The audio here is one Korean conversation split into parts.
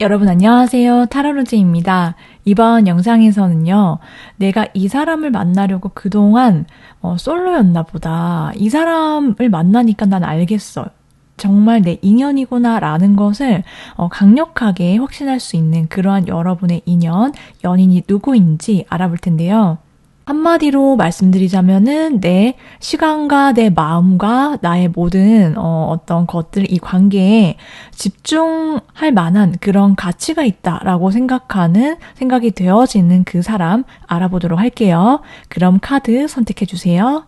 여러분 안녕하세요. 타로로즈입니다. 이번 영상에서는요, 내가 이 사람을 만나려고 그동안 솔로였나 보다. 이 사람을 만나니까 난 알겠어. 정말 내 인연이구나 라는 것을 강력하게 확신할 수 있는 그러한 여러분의 인연, 연인이 누구인지 알아볼 텐데요. 한마디로 말씀드리자면은 내 시간과 내 마음과 나의 모든 어떤 것들, 이 관계에 집중할 만한 그런 가치가 있다라고 생각이 되어지는 그 사람 알아보도록 할게요. 그럼 카드 선택해 주세요.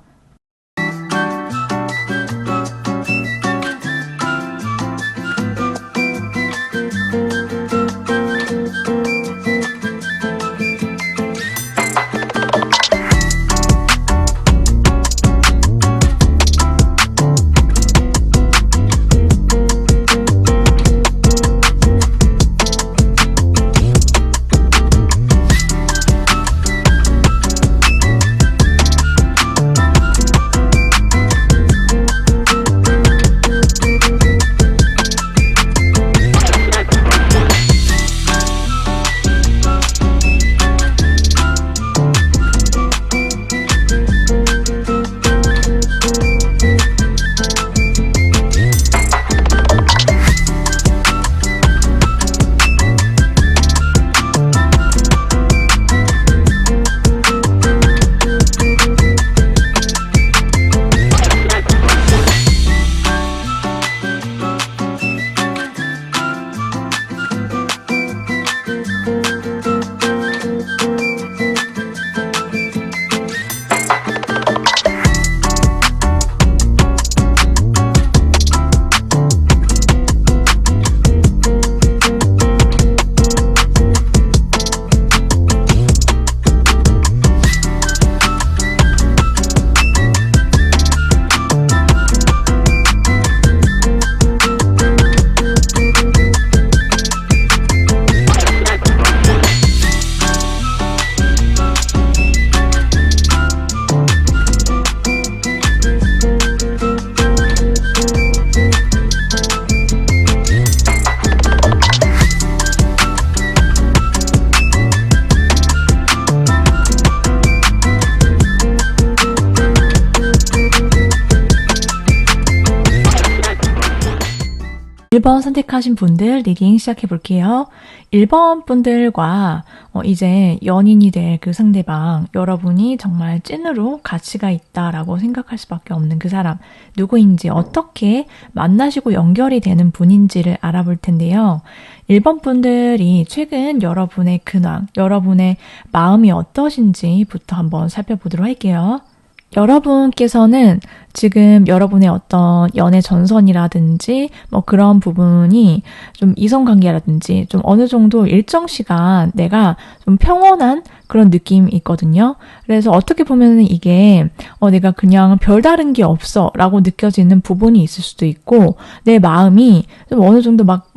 1번 선택하신 분들 리딩 시작해 볼게요. 1번 분들과 이제 연인이 될 그 상대방, 여러분이 정말 찐으로 가치가 있다라고 생각할 수밖에 없는 그 사람, 누구인지 어떻게 만나시고 연결이 되는 분인지를 알아볼 텐데요. 1번 분들이 최근 여러분의 근황, 여러분의 마음이 어떠신지부터 한번 살펴보도록 할게요. 여러분께서는 지금 여러분의 어떤 연애 전선이라든지 뭐 그런 부분이 좀 이성관계라든지 좀 어느 정도 일정 시간 내가 좀 평온한 그런 느낌이 있거든요. 그래서 어떻게 보면은 이게 내가 그냥 별다른 게 없어 라고 느껴지는 부분이 있을 수도 있고, 내 마음이 좀 어느 정도 막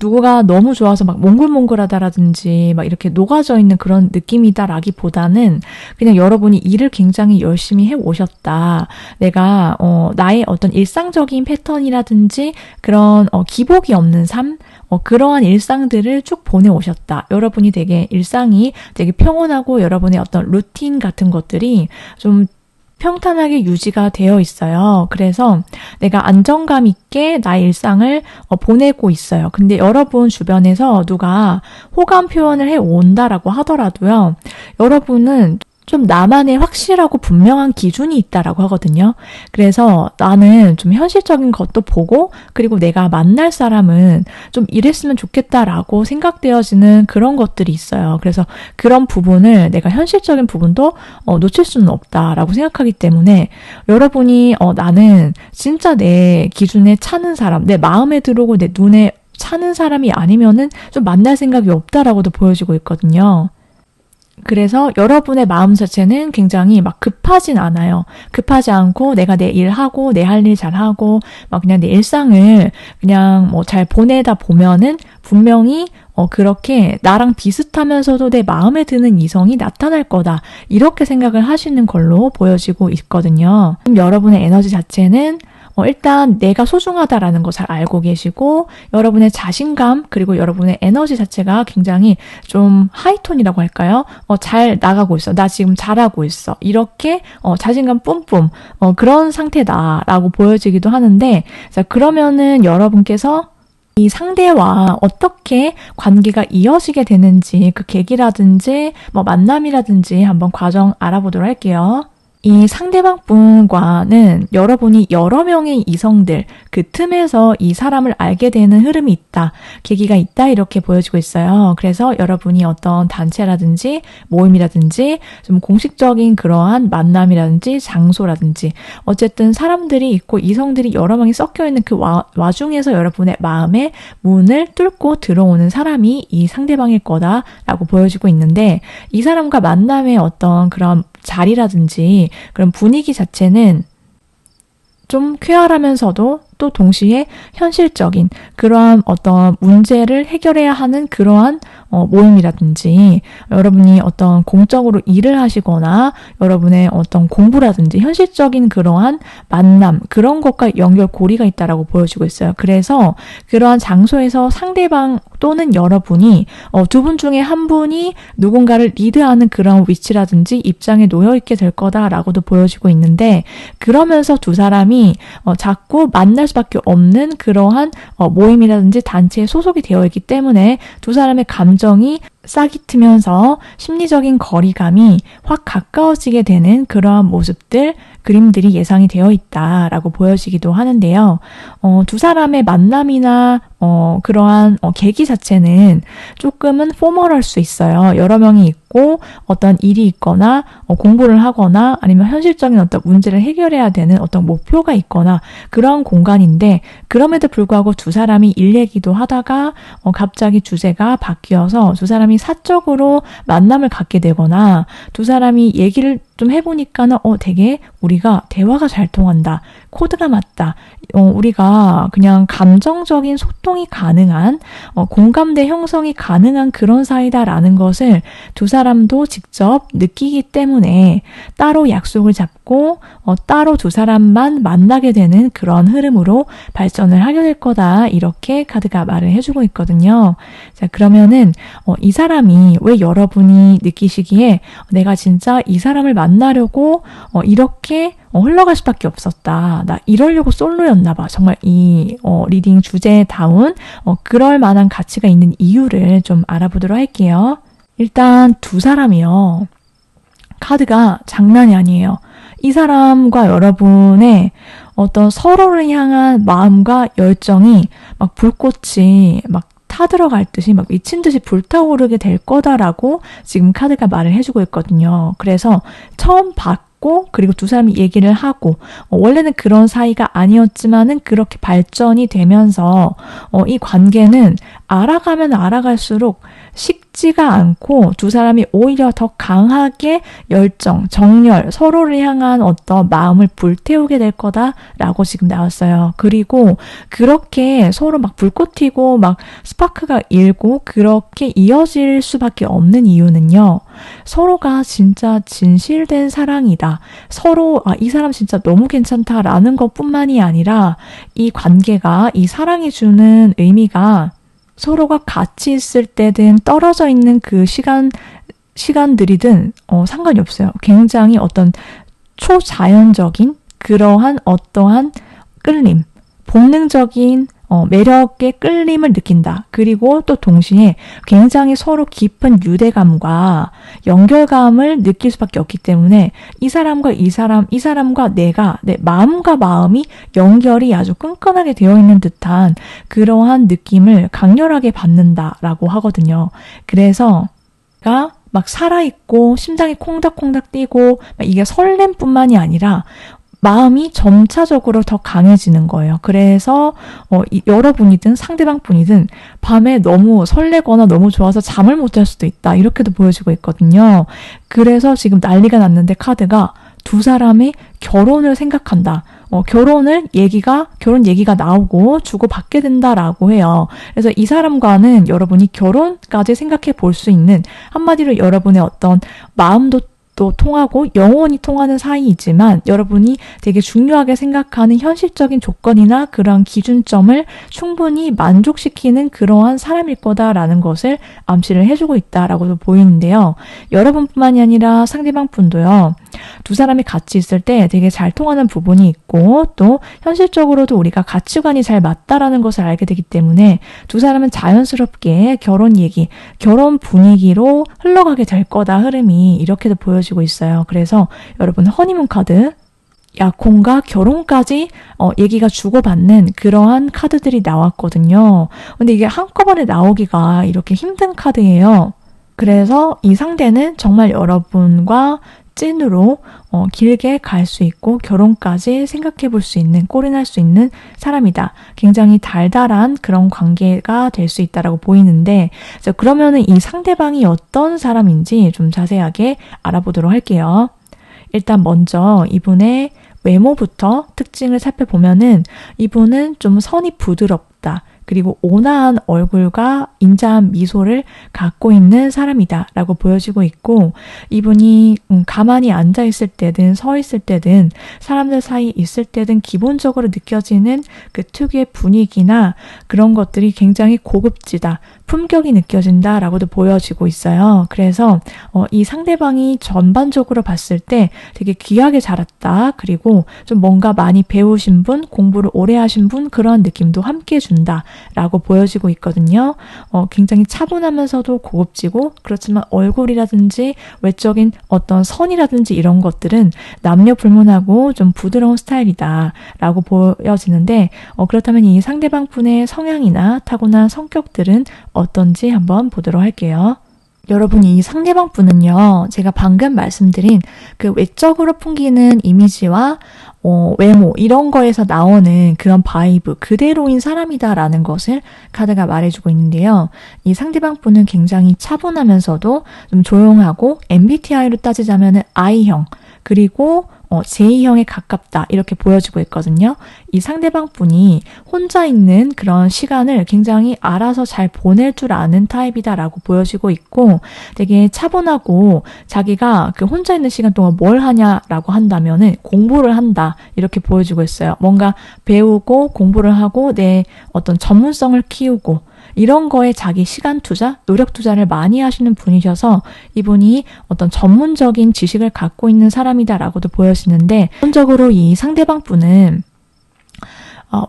누구가 너무 좋아서 막 몽글몽글하다라든지 막 이렇게 녹아져 있는 그런 느낌이다라기보다는 그냥 여러분이 일을 굉장히 열심히 해 오셨다. 내가 나의 어떤 일상적인 패턴이라든지 그런 기복이 없는 삶, 그러한 일상들을 쭉 보내오셨다. 여러분이 되게 일상이 되게 평온하고 여러분의 어떤 루틴 같은 것들이 좀 평탄하게 유지가 되어 있어요. 그래서 내가 안정감 있게 나의 일상을 보내고 있어요. 근데 여러분 주변에서 누가 호감 표현을 해 온다라고 하더라도요, 여러분은 좀 나만의 확실하고 분명한 기준이 있다라고 하거든요. 그래서 나는 좀 현실적인 것도 보고, 그리고 내가 만날 사람은 좀 이랬으면 좋겠다라고 생각되어지는 그런 것들이 있어요. 그래서 그런 부분을 내가 현실적인 부분도 놓칠 수는 없다라고 생각하기 때문에 여러분이 나는 진짜 내 기준에 차는 사람, 내 마음에 들어오고 내 눈에 차는 사람이 아니면은 좀 만날 생각이 없다라고도 보여지고 있거든요. 그래서 여러분의 마음 자체는 굉장히 막 급하진 않아요. 급하지 않고 내가 내 일하고 내 할 일 잘하고 막 그냥 내 일상을 그냥 뭐 잘 보내다 보면은 분명히 그렇게 나랑 비슷하면서도 내 마음에 드는 이성이 나타날 거다. 이렇게 생각을 하시는 걸로 보여지고 있거든요. 여러분의 에너지 자체는 일단 내가 소중하다라는 거 잘 알고 계시고 여러분의 자신감 그리고 여러분의 에너지 자체가 굉장히 좀 하이톤이라고 할까요? 잘 나가고 있어. 나 지금 잘하고 있어. 이렇게 자신감 뿜뿜 그런 상태다라고 보여지기도 하는데 자, 그러면은 여러분께서 이 상대와 어떻게 관계가 이어지게 되는지 그 계기라든지 뭐 만남이라든지 한번 과정 알아보도록 할게요. 이 상대방 분과는 여러분이 여러 명의 이성들 그 틈에서 이 사람을 알게 되는 흐름이 있다, 계기가 있다 이렇게 보여지고 있어요. 그래서 여러분이 어떤 단체라든지 모임이라든지 좀 공식적인 그러한 만남이라든지 장소라든지 어쨌든 사람들이 있고 이성들이 여러 명이 섞여 있는 그 와중에서 여러분의 마음의 문을 뚫고 들어오는 사람이 이 상대방일 거다라고 보여지고 있는데 이 사람과 만남의 어떤 그런 자리라든지 그런 분위기 자체는 좀 쾌활하면서도 또 동시에 현실적인 그러한 어떤 문제를 해결해야 하는 그러한 모임이라든지 여러분이 어떤 공적으로 일을 하시거나 여러분의 어떤 공부라든지 현실적인 그러한 만남 그런 것과 연결고리가 있다라고 보여지고 있어요. 그래서 그러한 장소에서 상대방 또는 여러분이 두 분 중에 한 분이 누군가를 리드하는 그런 위치라든지 입장에 놓여 있게 될 거다라고도 보여지고 있는데 그러면서 두 사람이 자꾸 만날 수밖에 없는 그러한 모임이라든지 단체에 소속이 되어 있기 때문에 두 사람의 감정이 싹이 트면서 심리적인 거리감이 확 가까워지게 되는 그러한 모습들, 그림들이 예상이 되어 있다라고 보여지기도 하는데요. 두 사람의 만남이나 그러한 계기 자체는 조금은 포멀할 수 있어요. 여러 명이 있고 어떤 일이 있거나 공부를 하거나 아니면 현실적인 어떤 문제를 해결해야 되는 어떤 목표가 있거나 그런 공간인데 그럼에도 불구하고 두 사람이 일 얘기도 하다가 갑자기 주제가 바뀌어서 두 사람이 사적으로 만남을 갖게 되거나 두 사람이 얘기를 좀 해보니까는 되게 우리가 대화가 잘 통한다. 코드가 맞다. 우리가 그냥 감정적인 소통이 가능한 공감대 형성이 가능한 그런 사이다라는 것을 두 사람도 직접 느끼기 때문에 따로 약속을 잡고 따로 두 사람만 만나게 되는 그런 흐름으로 발전을 하게 될 거다. 이렇게 카드가 말을 해주고 있거든요. 자, 그러면은 이 사람이 왜 여러분이 느끼시기에 내가 진짜 이 사람을 만나려고 이렇게 흘러갈 수밖에 없었다. 나 이러려고 솔로였나 봐. 정말 이 리딩 주제다운 그럴 만한 가치가 있는 이유를 좀 알아보도록 할게요. 일단 두 사람이요. 카드가 장난이 아니에요. 이 사람과 여러분의 어떤 서로를 향한 마음과 열정이 막 불꽃이 막 타들어갈 듯이 막 미친 듯이 불타오르게 될 거다라고 지금 카드가 말을 해주고 있거든요. 그래서 처음 봤고 그리고 두 사람이 얘기를 하고 원래는 그런 사이가 아니었지만은 그렇게 발전이 되면서 이 관계는 알아가면 알아갈수록 식지가 않고 두 사람이 오히려 더 강하게 열정, 정열, 서로를 향한 어떤 마음을 불태우게 될 거다라고 지금 나왔어요. 그리고 그렇게 서로 막 불꽃 튀고 막 스파크가 일고 그렇게 이어질 수밖에 없는 이유는요. 서로가 진짜 진실된 사랑이다. 서로 이 사람 진짜 너무 괜찮다라는 것뿐만이 아니라 이 관계가 이 사랑이 주는 의미가 서로가 같이 있을 때든 떨어져 있는 그 시간들이든 상관이 없어요. 굉장히 어떤 초자연적인 그러한 어떠한 끌림, 본능적인 매력의 끌림을 느낀다. 그리고 또 동시에 굉장히 서로 깊은 유대감과 연결감을 느낄 수밖에 없기 때문에 이 사람과 내가 내 마음과 마음이 연결이 아주 끈끈하게 되어 있는 듯한 그러한 느낌을 강렬하게 받는다라고 하거든요. 그래서 막 살아있고 심장이 콩닥콩닥 뛰고 이게 설렘뿐만이 아니라 마음이 점차적으로 더 강해지는 거예요. 그래서 여러분이든 상대방 분이든 밤에 너무 설레거나 너무 좋아서 잠을 못 잘 수도 있다. 이렇게도 보여지고 있거든요. 그래서 지금 난리가 났는데 카드가 두 사람의 결혼을 생각한다. 결혼 얘기가 나오고 주고받게 된다라고 해요. 그래서 이 사람과는 여러분이 결혼까지 생각해 볼 수 있는 한마디로 여러분의 어떤 마음도 또 통하고 영원히 통하는 사이이지만 여러분이 되게 중요하게 생각하는 현실적인 조건이나 그런 기준점을 충분히 만족시키는 그러한 사람일 거다라는 것을 암시를 해주고 있다라고도 보이는데요. 여러분뿐만이 아니라 상대방 분도요. 두 사람이 같이 있을 때 되게 잘 통하는 부분이 있고 또 현실적으로도 우리가 가치관이 잘 맞다라는 것을 알게 되기 때문에 두 사람은 자연스럽게 결혼 얘기, 결혼 분위기로 흘러가게 될 거다 흐름이 이렇게도 보여지고 있어요. 그래서 여러분 허니문 카드 약혼과 결혼까지 얘기가 주고받는 그러한 카드들이 나왔거든요. 근데 이게 한꺼번에 나오기가 이렇게 힘든 카드예요. 그래서 이 상대는 정말 여러분과 찐으로 길게 갈 수 있고 결혼까지 생각해 볼 수 있는, 골인할 수 있는 사람이다. 굉장히 달달한 그런 관계가 될 수 있다라고 보이는데 그러면은 이 상대방이 어떤 사람인지 좀 자세하게 알아보도록 할게요. 일단 먼저 이분의 외모부터 특징을 살펴보면은 이분은 좀 선이 부드럽다. 그리고 온화한 얼굴과 인자한 미소를 갖고 있는 사람이다 라고 보여지고 있고 이분이 가만히 앉아있을 때든 서 있을 때든 사람들 사이 있을 때든 기본적으로 느껴지는 그 특유의 분위기나 그런 것들이 굉장히 고급지다. 품격이 느껴진다 라고도 보여지고 있어요. 그래서 이 상대방이 전반적으로 봤을 때 되게 귀하게 자랐다. 그리고 좀 뭔가 많이 배우신 분, 공부를 오래 하신 분 그런 느낌도 함께 준다 라고 보여지고 있거든요. 굉장히 차분하면서도 고급지고 그렇지만 얼굴이라든지 외적인 어떤 선이라든지 이런 것들은 남녀 불문하고 좀 부드러운 스타일이다 라고 보여지는데 그렇다면 이 상대방 분의 성향이나 타고난 성격들은 어떤지 한번 보도록 할게요. 여러분이 이 상대방 분은요, 제가 방금 말씀드린 그 외적으로 풍기는 이미지와 외모 이런 거에서 나오는 그런 바이브 그대로인 사람이다라는 것을 카드가 말해주고 있는데요. 이 상대방 분은 굉장히 차분하면서도 좀 조용하고 MBTI로 따지자면 I형 그리고 제2형에 가깝다 이렇게 보여지고 있거든요. 이 상대방 분이 혼자 있는 그런 시간을 굉장히 알아서 잘 보낼 줄 아는 타입이다라고 보여지고 있고 되게 차분하고 자기가 그 혼자 있는 시간 동안 뭘 하냐라고 한다면은 공부를 한다 이렇게 보여지고 있어요. 뭔가 배우고 공부를 하고 내 어떤 전문성을 키우고 이런 거에 자기 시간 투자, 노력 투자를 많이 하시는 분이셔서 이분이 어떤 전문적인 지식을 갖고 있는 사람이다라고도 보여지는데 기본적으로 이 상대방 분은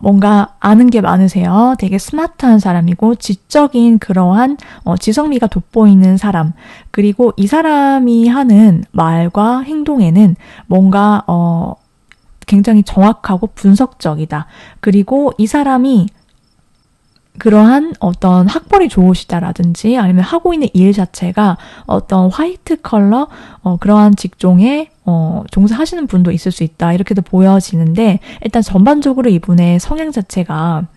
뭔가 아는 게 많으세요. 되게 스마트한 사람이고 지적인 그러한 지성미가 돋보이는 사람 그리고 이 사람이 하는 말과 행동에는 뭔가 굉장히 정확하고 분석적이다. 그리고 이 사람이 그러한 어떤 학벌이 좋으시다라든지 아니면 하고 있는 일 자체가 어떤 화이트 컬러 그러한 직종에 종사하시는 분도 있을 수 있다. 이렇게도 보여지는데 일단 전반적으로 이분의 성향 자체가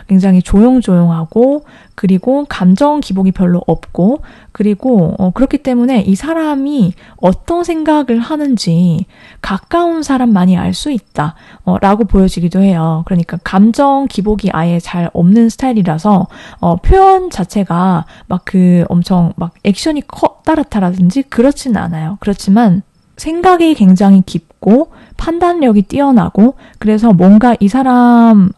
굉장히 조용조용하고 그리고 감정 기복이 별로 없고 그리고 그렇기 때문에 이 사람이 어떤 생각을 하는지 가까운 사람만이 알 수 있다 라고 보여지기도 해요. 그러니까 감정 기복이 아예 잘 없는 스타일이라서 표현 자체가 막 엄청 막 액션이 따뜻하라든지 그렇지는 않아요. 그렇지만 생각이 굉장히 깊고 판단력이 뛰어나고 그래서 뭔가 이 사람이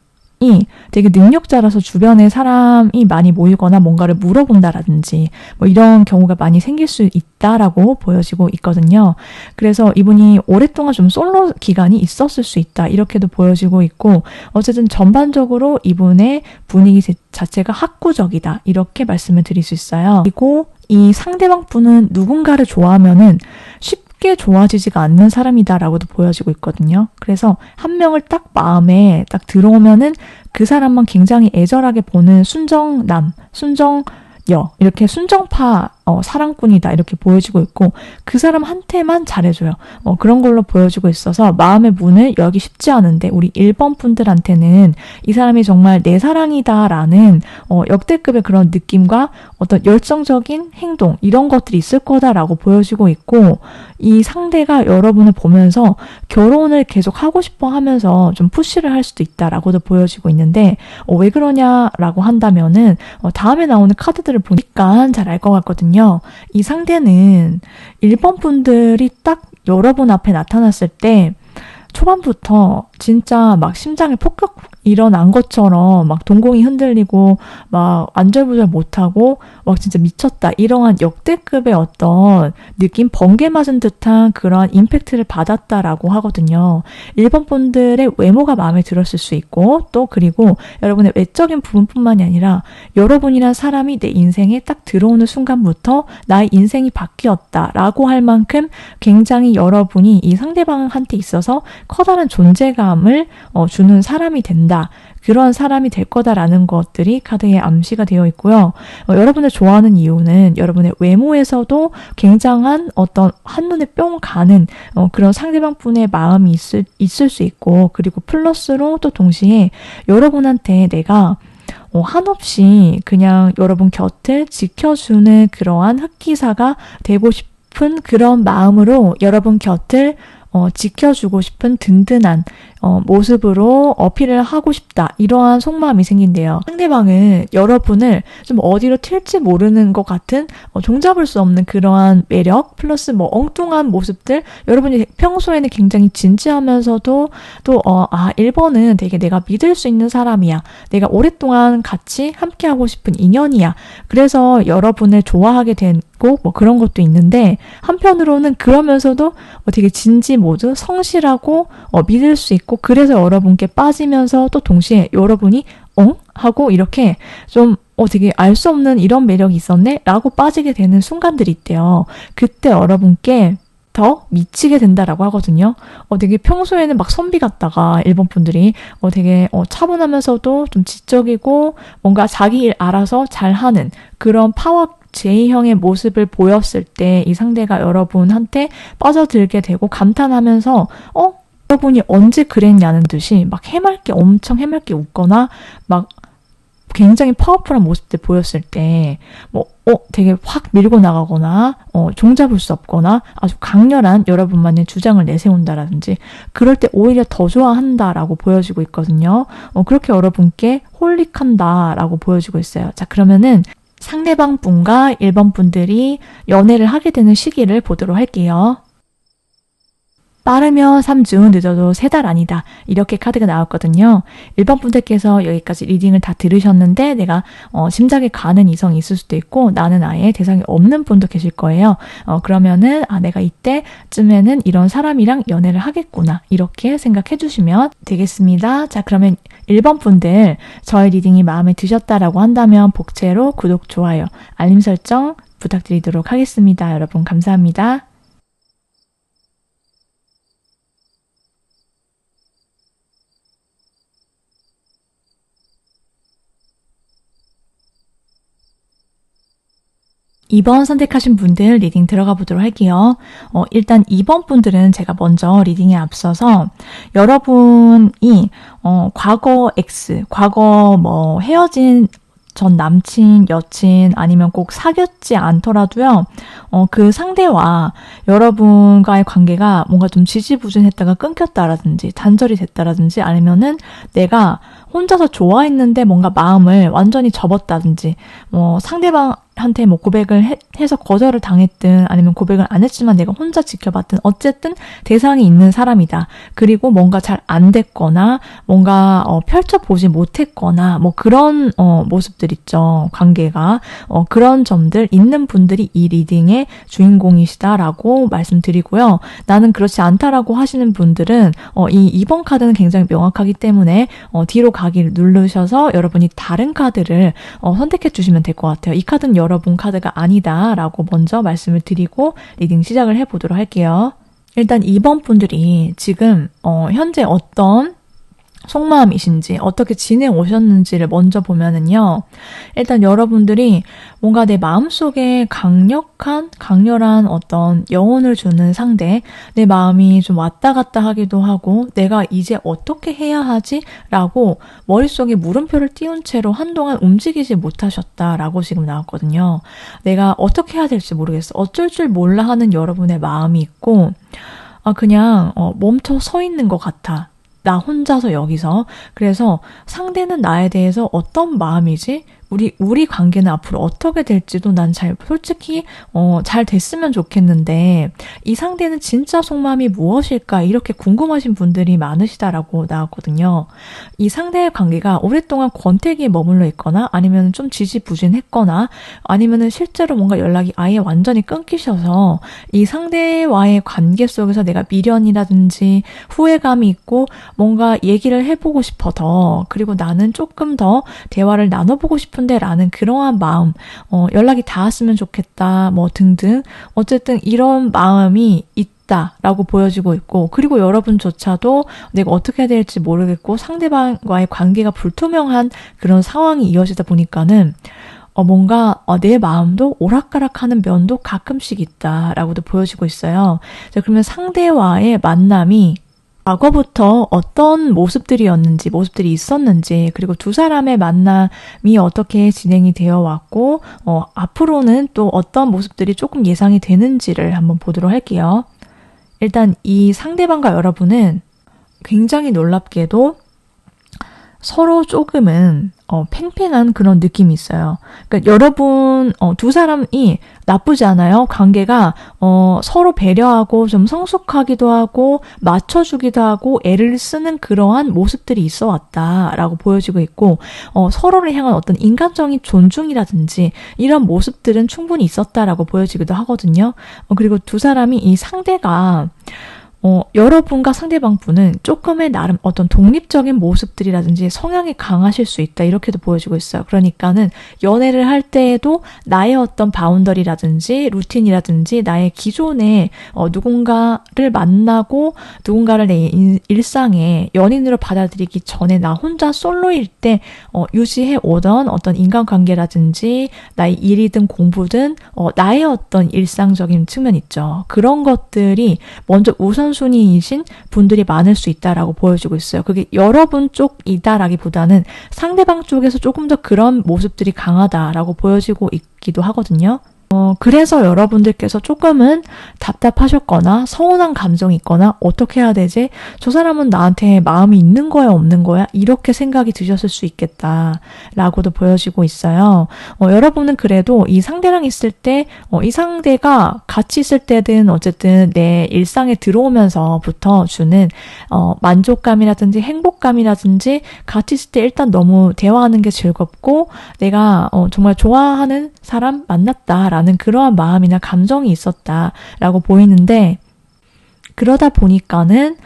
되게 능력자라서 주변에 사람이 많이 모이거나 뭔가를 물어본다라든지 뭐 이런 경우가 많이 생길 수 있다라고 보여지고 있거든요. 그래서 이분이 오랫동안 좀 솔로 기간이 있었을 수 있다 이렇게도 보여지고 있고 어쨌든 전반적으로 이분의 분위기 자체가 학구적이다 이렇게 말씀을 드릴 수 있어요. 그리고 이 상대방 분은 누군가를 좋아하면은 쉽게 좋아지지가 않는 사람이다라고도 보여지고 있거든요. 그래서 한 명을 딱 마음에 딱 들어오면은 그 사람만 굉장히 애절하게 보는 순정남, 순정여 이렇게 순정파 사랑꾼이다 이렇게 보여지고 있고 그 사람한테만 잘해줘요. 그런 걸로 보여지고 있어서 마음의 문을 열기 쉽지 않은데 우리 1번 분들한테는 이 사람이 정말 내 사랑이다라는 역대급의 그런 느낌과 어떤 열정적인 행동 이런 것들이 있을 거다라고 보여지고 있고 이 상대가 여러분을 보면서 결혼을 계속 하고 싶어 하면서 좀 푸시를 할 수도 있다라고도 보여지고 있는데 왜 그러냐라고 한다면은 다음에 나오는 카드들을 보니까 잘 알 것 같거든요. 하거든요. 이 상대는 1번 분들이 딱 여러분 앞에 나타났을 때 초반부터 진짜 막 심장에 폭격 일어난 것처럼 막 동공이 흔들리고 막 안절부절 못하고 막 진짜 미쳤다 이러한 역대급의 어떤 느낌, 번개 맞은 듯한 그런 임팩트를 받았다라고 하거든요. 1번 분들의 외모가 마음에 들었을 수 있고 또 그리고 여러분의 외적인 부분뿐만이 아니라 여러분이란 사람이 내 인생에 딱 들어오는 순간부터 나의 인생이 바뀌었다라고 할 만큼 굉장히 여러분이 이 상대방한테 있어서 커다란 존재감을 주는 사람이 된다. 그런 사람이 될 거다라는 것들이 카드에 암시가 되어 있고요. 여러분을 좋아하는 이유는 여러분의 외모에서도 굉장한 어떤 한눈에 뿅 가는 그런 상대방 분의 마음이 있을 수 있고 그리고 플러스로 또 동시에 여러분한테 내가 한없이 그냥 여러분 곁을 지켜주는 그러한 흑기사가 되고 싶은 그런 마음으로 여러분 곁을 지켜주고 싶은 든든한 모습으로 어필을 하고 싶다. 이러한 속마음이 생긴대요. 상대방은 여러분을 좀 어디로 튈지 모르는 것 같은 종잡을 수 없는 그러한 매력 플러스 뭐 엉뚱한 모습들 여러분이 평소에는 굉장히 진지하면서도 또 1번은 되게 내가 믿을 수 있는 사람이야. 내가 오랫동안 같이 함께하고 싶은 인연이야. 그래서 여러분을 좋아하게 된 뭐 그런 것도 있는데 한편으로는 그러면서도 되게 진지 모드 성실하고 믿을 수 있고 그래서 여러분께 빠지면서 또 동시에 여러분이 하고 이렇게 좀 되게 알 수 없는 이런 매력이 있었네? 라고 빠지게 되는 순간들이 있대요. 그때 여러분께 더 미치게 된다라고 하거든요. 되게 평소에는 막 선비 같다가 일본 분들이 되게 차분하면서도 좀 지적이고 뭔가 자기 일 알아서 잘하는 그런 파워 J형의 모습을 보였을 때 이 상대가 여러분한테 빠져들게 되고 감탄하면서 여러분이 언제 그랬냐는 듯이 막 엄청 해맑게 웃거나 막 굉장히 파워풀한 모습들 보였을 때 되게 확 밀고 나가거나 종잡을 수 없거나 아주 강렬한 여러분만의 주장을 내세운다라든지 그럴 때 오히려 더 좋아한다라고 보여지고 있거든요. 그렇게 여러분께 홀릭한다라고 보여지고 있어요. 자, 그러면은 상대방 분과 1번 분들이 연애를 하게 되는 시기를 보도록 할게요. 빠르면 3주, 늦어도 3달 아니다. 이렇게 카드가 나왔거든요. 1번 분들께서 여기까지 리딩을 다 들으셨는데 내가 심장에 가는 이성이 있을 수도 있고 나는 아예 대상이 없는 분도 계실 거예요. 그러면은 내가 이때쯤에는 이런 사람이랑 연애를 하겠구나. 이렇게 생각해 주시면 되겠습니다. 자, 그러면 1번 분들 저의 리딩이 마음에 드셨다라고 한다면 복채로 구독, 좋아요, 알림 설정 부탁드리도록 하겠습니다. 여러분 감사합니다. (2번) 선택하신 분들 리딩 들어가 보도록 할게요. 일단 2번 분들은 제가 먼저 리딩에 앞서서 여러분이 과거 X, 과거 뭐 헤어진 전 남친, 여친 아니면 꼭 사귀었지 않더라도요. 그 상대와 여러분과의 관계가 뭔가 좀 지지부진했다가 끊겼다라든지 단절이 됐다라든지 아니면은 내가 혼자서 좋아했는데 뭔가 마음을 완전히 접었다든지 상대방한테 고백을 해서 거절을 당했든 아니면 고백을 안 했지만 내가 혼자 지켜봤든 어쨌든 대상이 있는 사람이다. 그리고 뭔가 잘 안 됐거나 뭔가 펼쳐보지 못했거나 그런 모습들 있죠. 관계가 그런 점들 있는 분들이 이 리딩의 주인공이시다라고 말씀드리고요. 나는 그렇지 않다라고 하시는 분들은 이 2번 카드는 굉장히 명확하기 때문에 뒤로 가기를 누르셔서 여러분이 다른 카드를 선택해 주시면 될 것 같아요. 이 카드는 여러분 카드가 아니다라고 먼저 말씀을 드리고 리딩 시작을 해보도록 할게요. 일단 2번 분들이 지금 현재 어떤 속마음이신지 어떻게 지내오셨는지를 먼저 보면은요. 일단 여러분들이 뭔가 내 마음속에 강렬한 어떤 여운을 주는 상대, 내 마음이 좀 왔다 갔다 하기도 하고 내가 이제 어떻게 해야 하지? 라고 머릿속에 물음표를 띄운 채로 한동안 움직이지 못하셨다라고 지금 나왔거든요. 내가 어떻게 해야 될지 모르겠어. 어쩔 줄 몰라 하는 여러분의 마음이 있고 그냥 멈춰 서 있는 것 같아. 나 혼자서 여기서. 그래서 상대는 나에 대해서 어떤 마음이지? 우리 관계는 앞으로 어떻게 될지도 난 솔직히 잘 됐으면 좋겠는데 이 상대는 진짜 속마음이 무엇일까 이렇게 궁금하신 분들이 많으시다라고 나왔거든요. 이 상대의 관계가 오랫동안 권태기에 머물러 있거나 아니면 좀 지지부진했거나 아니면은 실제로 뭔가 연락이 아예 완전히 끊기셔서 이 상대와의 관계 속에서 내가 미련이라든지 후회감이 있고 뭔가 얘기를 해보고 싶어서 그리고 나는 조금 더 대화를 나눠보고 싶은데 라는 그러한 마음, 연락이 닿았으면 좋겠다 뭐 등등 어쨌든 이런 마음이 있다라고 보여지고 있고 그리고 여러분조차도 내가 어떻게 해야 될지 모르겠고 상대방과의 관계가 불투명한 그런 상황이 이어지다 보니까는 뭔가 내 마음도 오락가락하는 면도 가끔씩 있다라고도 보여지고 있어요. 자, 그러면 상대와의 만남이 과거부터 어떤 모습들이 있었는지, 그리고 두 사람의 만남이 어떻게 진행이 되어 왔고, 앞으로는 또 어떤 모습들이 조금 예상이 되는지를 한번 보도록 할게요. 일단 이 상대방과 여러분은 굉장히 놀랍게도 서로 조금은 팽팽한 그런 느낌이 있어요. 그러니까 여러분 두 사람이 나쁘지 않아요. 관계가 서로 배려하고 좀 성숙하기도 하고 맞춰주기도 하고 애를 쓰는 그러한 모습들이 있어 왔다라고 보여지고 있고 서로를 향한 어떤 인간적인 존중이라든지 이런 모습들은 충분히 있었다라고 보여지기도 하거든요. 그리고 두 사람이 이 상대가 여러분과 상대방분은 조금의 나름 어떤 독립적인 모습들이라든지 성향이 강하실 수 있다 이렇게도 보여지고 있어요. 그러니까는 연애를 할 때에도 나의 어떤 바운더리라든지 루틴이라든지 나의 기존에 누군가를 만나고 누군가를 내 일상에 연인으로 받아들이기 전에 나 혼자 솔로일 때 유지해 오던 어떤 인간관계라든지 나의 일이든 공부든 나의 어떤 일상적인 측면 있죠. 그런 것들이 먼저 우선순위이신 분들이 많을 수 있다라고 보여지고 있어요. 그게 여러분 쪽이다라기보다는 상대방 쪽에서 조금 더 그런 모습들이 강하다라고 보여지고 있기도 하거든요. 그래서 여러분들께서 조금은 답답하셨거나 서운한 감정이 있거나 어떻게 해야 되지? 저 사람은 나한테 마음이 있는 거야 없는 거야? 이렇게 생각이 드셨을 수 있겠다라고도 보여지고 있어요. 여러분은 그래도 이 상대랑 있을 때 이 상대가 같이 있을 때든 어쨌든 내 일상에 들어오면서부터 주는 만족감이라든지 행복감이라든지 같이 있을 때 일단 너무 대화하는 게 즐겁고 내가 정말 좋아하는 사람 만났다라는 그러한 마음이나 감정이 있었다라고 보이는데 그러다 보니까는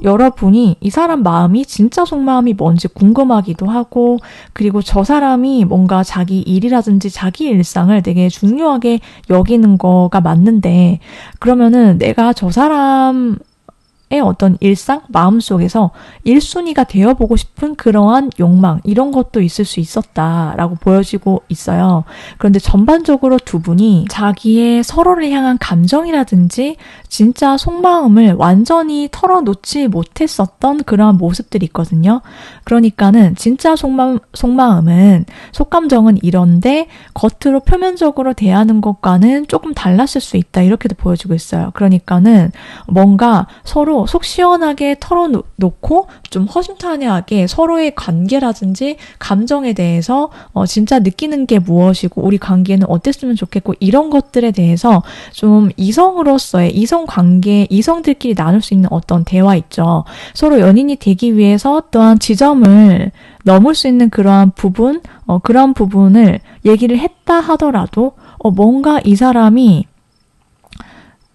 여러분이 이 사람 마음이 진짜 속마음이 뭔지 궁금하기도 하고 그리고 저 사람이 뭔가 자기 일이라든지 자기 일상을 되게 중요하게 여기는 거가 맞는데 그러면은 내가 저 사람 어떤 일상, 마음속에서 1순위가 되어보고 싶은 그러한 욕망, 이런 것도 있을 수 있었다라고 보여지고 있어요. 그런데 전반적으로 두 분이 자기의 서로를 향한 감정이라든지 진짜 속마음을 완전히 털어놓지 못했었던 그러한 모습들이 있거든요. 그러니까는 진짜 속마음은, 속감정은 이런데 겉으로 표면적으로 대하는 것과는 조금 달랐을 수 있다. 이렇게도 보여지고 있어요. 그러니까는 뭔가 서로 속 시원하게 털어놓고 좀 허심탄회하게 서로의 관계라든지 감정에 대해서 진짜 느끼는 게 무엇이고 우리 관계는 어땠으면 좋겠고 이런 것들에 대해서 좀 이성으로서의 이성관계, 이성들끼리 나눌 수 있는 어떤 대화 있죠. 서로 연인이 되기 위해서 또한 지점을 넘을 수 있는 그러한 부분, 그런 부분을 얘기를 했다 하더라도 뭔가 이 사람이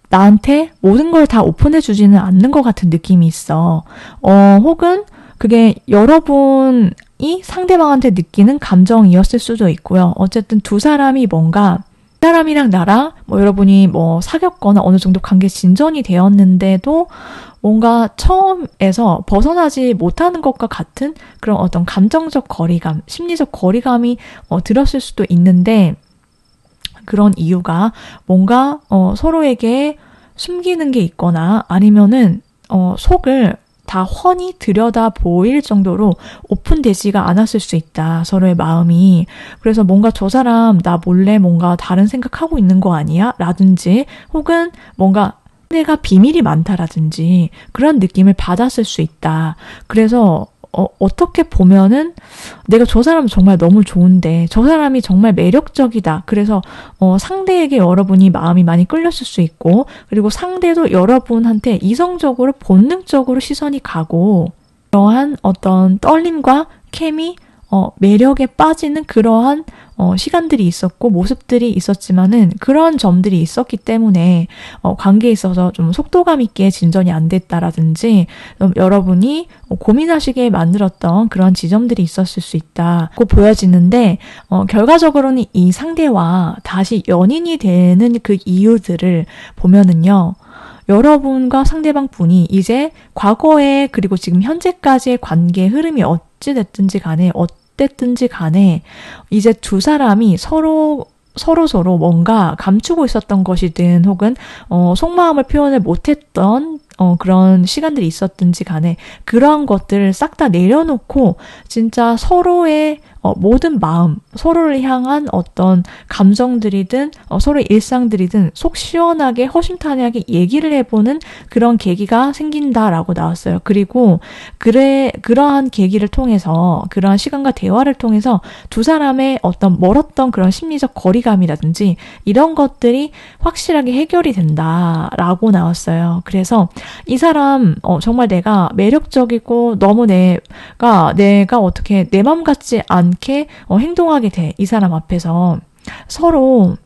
나한테 모든 걸 다 오픈해주지는 않는 것 같은 느낌이 있어. 혹은 그게 여러분이 상대방한테 느끼는 감정이었을 수도 있고요. 어쨌든 두 사람이 뭔가 이 사람이랑 나랑 여러분이 사귀었거나 어느 정도 관계 진전이 되었는데도 뭔가 처음에서 벗어나지 못하는 것과 같은 그런 어떤 감정적 거리감, 심리적 거리감이 들었을 수도 있는데 그런 이유가 뭔가 서로에게 숨기는 게 있거나 아니면은 속을 다 훤히 들여다 보일 정도로 오픈되지가 않았을 수 있다. 서로의 마음이. 그래서 뭔가 저 사람 나 몰래 뭔가 다른 생각하고 있는 거 아니야? 라든지 혹은 뭔가 내가 비밀이 많다라든지 그런 느낌을 받았을 수 있다. 그래서 어떻게 보면은 내가 저 사람 정말 너무 좋은데 저 사람이 정말 매력적이다. 그래서 상대에게 여러분이 마음이 많이 끌렸을 수 있고 그리고 상대도 여러분한테 이성적으로 본능적으로 시선이 가고 그러한 어떤 떨림과 케미, 매력에 빠지는 그러한 시간들이 있었고 모습들이 있었지만은 그런 점들이 있었기 때문에 관계에 있어서 좀 속도감 있게 진전이 안 됐다라든지 여러분이 고민하시게 만들었던 그런 지점들이 있었을 수 있다고 보여지는데 결과적으로는 이 상대와 다시 연인이 되는 그 이유들을 보면은요. 여러분과 상대방 분이 이제 과거에 그리고 지금 현재까지의 관계 흐름이 어찌됐든지 간에 이제 두 사람이 서로 뭔가 감추고 있었던 것이든 혹은 속마음을 표현을 못했던 그런 시간들이 있었든지 간에 그러한 것들을 싹 다 내려놓고 진짜 서로의 모든 마음, 서로를 향한 어떤 감정들이든 서로의 일상들이든 속 시원하게 허심탄회하게 얘기를 해보는 그런 계기가 생긴다라고 나왔어요. 그리고 그러한 계기를 통해서 그러한 시간과 대화를 통해서 두 사람의 어떤 멀었던 그런 심리적 거리감이라든지 이런 것들이 확실하게 해결이 된다라고 나왔어요. 그래서 이 사람 정말 내가 매력적이고 너무 내가 어떻게 내 맘 같지 않게 행동하게 돼. 이 사람 앞에서 서로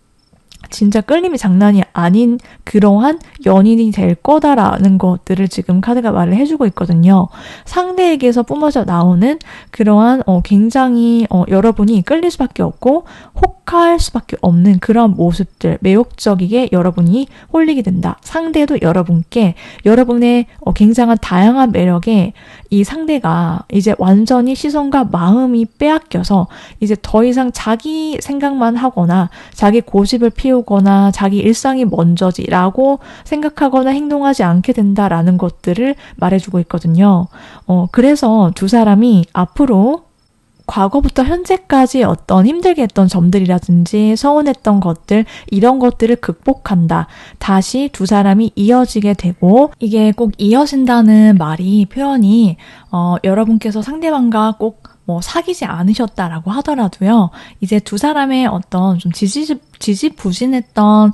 진짜 끌림이 장난이 아닌 그러한 연인이 될 거다라는 것들을 지금 카드가 말을 해주고 있거든요. 상대에게서 뿜어져 나오는 그러한 굉장히 여러분이 끌릴 수밖에 없고 혹할 수밖에 없는 그런 모습들, 매혹적이게 여러분이 홀리게 된다. 상대도 여러분께 여러분의 굉장한 다양한 매력에 이 상대가 이제 완전히 시선과 마음이 빼앗겨서 이제 더 이상 자기 생각만 하거나 자기 고집을 피우거나 자기 일상이 먼저지라고 생각하거나 행동하지 않게 된다라는 것들을 말해주고 있거든요. 그래서 두 사람이 앞으로 과거부터 현재까지 어떤 힘들게 했던 점들이라든지 서운했던 것들 이런 것들을 극복한다. 다시 두 사람이 이어지게 되고 이게 꼭 이어진다는 말이 표현이 여러분께서 상대방과 꼭 사귀지 않으셨다라고 하더라도요. 이제 두 사람의 어떤 좀 지지부진했던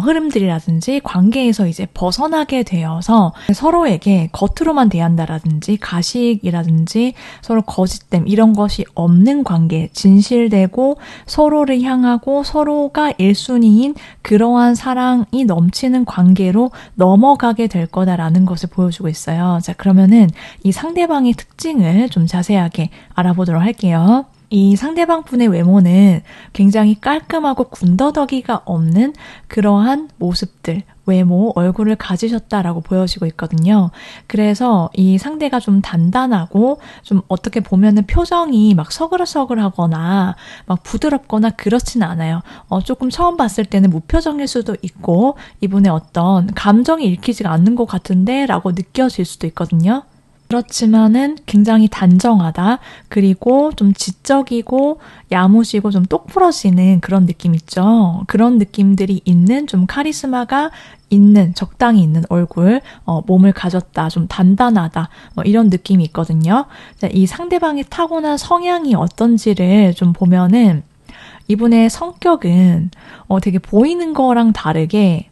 흐름들이라든지 관계에서 이제 벗어나게 되어서 서로에게 겉으로만 대한다라든지 가식이라든지 서로 거짓됨 이런 것이 없는 관계, 진실되고 서로를 향하고 서로가 1순위인 그러한 사랑이 넘치는 관계로 넘어가게 될 거다라는 것을 보여주고 있어요. 자, 그러면은 이 상대방의 특징을 좀 자세하게 알아보도록 할게요. 이 상대방 분의 외모는 굉장히 깔끔하고 군더더기가 없는 그러한 모습들, 외모, 얼굴을 가지셨다라고 보여지고 있거든요. 그래서 이 상대가 좀 단단하고 좀 어떻게 보면은 표정이 막 서글서글하거나 막 부드럽거나 그렇지는 않아요. 조금 처음 봤을 때는 무표정일 수도 있고 이분의 어떤 감정이 읽히지가 않는 것 같은데 라고 느껴질 수도 있거든요. 그렇지만은 굉장히 단정하다. 그리고 좀 지적이고 야무지고 좀 똑부러지는 그런 느낌 있죠. 그런 느낌들이 있는 좀 카리스마가 있는 적당히 있는 얼굴, 몸을 가졌다. 좀 단단하다. 이런 느낌이 있거든요. 자, 이 상대방의 타고난 성향이 어떤지를 좀 보면은 이분의 성격은 되게 보이는 거랑 다르게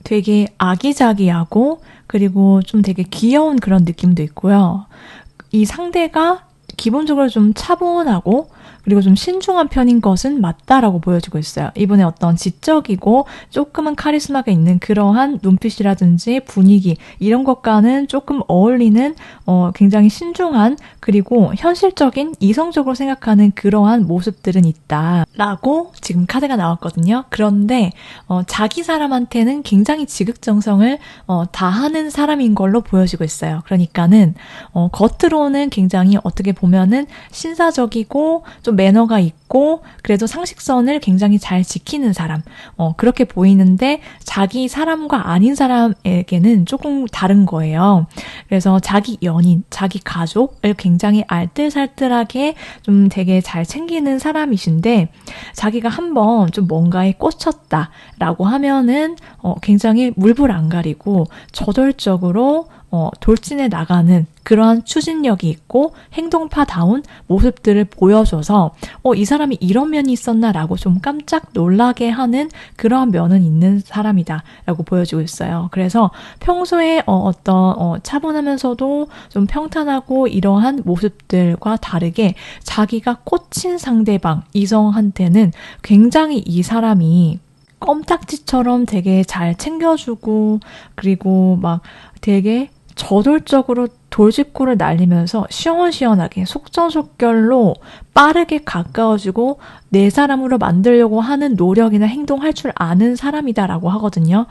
되게 아기자기하고 그리고 좀 되게 귀여운 그런 느낌도 있고요. 이 상대가 기본적으로 좀 차분하고 그리고 좀 신중한 편인 것은 맞다라고 보여지고 있어요. 이분의 어떤 지적이고 조금은 카리스마가 있는 그러한 눈빛이라든지 분위기 이런 것과는 조금 어울리는 굉장히 신중한 그리고 현실적인 이성적으로 생각하는 그러한 모습들은 있다라고 지금 카드가 나왔거든요. 그런데 자기 사람한테는 굉장히 지극정성을 다하는 사람인 걸로 보여지고 있어요. 그러니까는 겉으로는 굉장히 어떻게 보면은 신사적이고 좀 매너가 있고 그래도 상식선을 굉장히 잘 지키는 사람 그렇게 보이는데 자기 사람과 아닌 사람에게는 조금 다른 거예요. 그래서 자기 연인, 자기 가족을 굉장히 알뜰살뜰하게 좀 되게 잘 챙기는 사람이신데 자기가 한번 좀 뭔가에 꽂혔다라고 하면은 굉장히 물불 안 가리고 저돌적으로 돌진해 나가는 그러한 추진력이 있고 행동파다운 모습들을 보여줘서 이 사람이 이런 면이 있었나라고 좀 깜짝 놀라게 하는 그러한 면은 있는 사람이다 라고 보여지고 있어요. 그래서 평소에 어떤 차분하면서도 좀 평탄하고 이러한 모습들과 다르게 자기가 꽂힌 상대방, 이성한테는 굉장히 이 사람이 껌딱지처럼 되게 잘 챙겨주고 그리고 막 되게 저돌적으로 돌직구를 날리면서 시원시원하게 속전속결로 빠르게 가까워지고 내 사람으로 만들려고 하는 노력이나 행동할 줄 아는 사람이다라고 하거든요.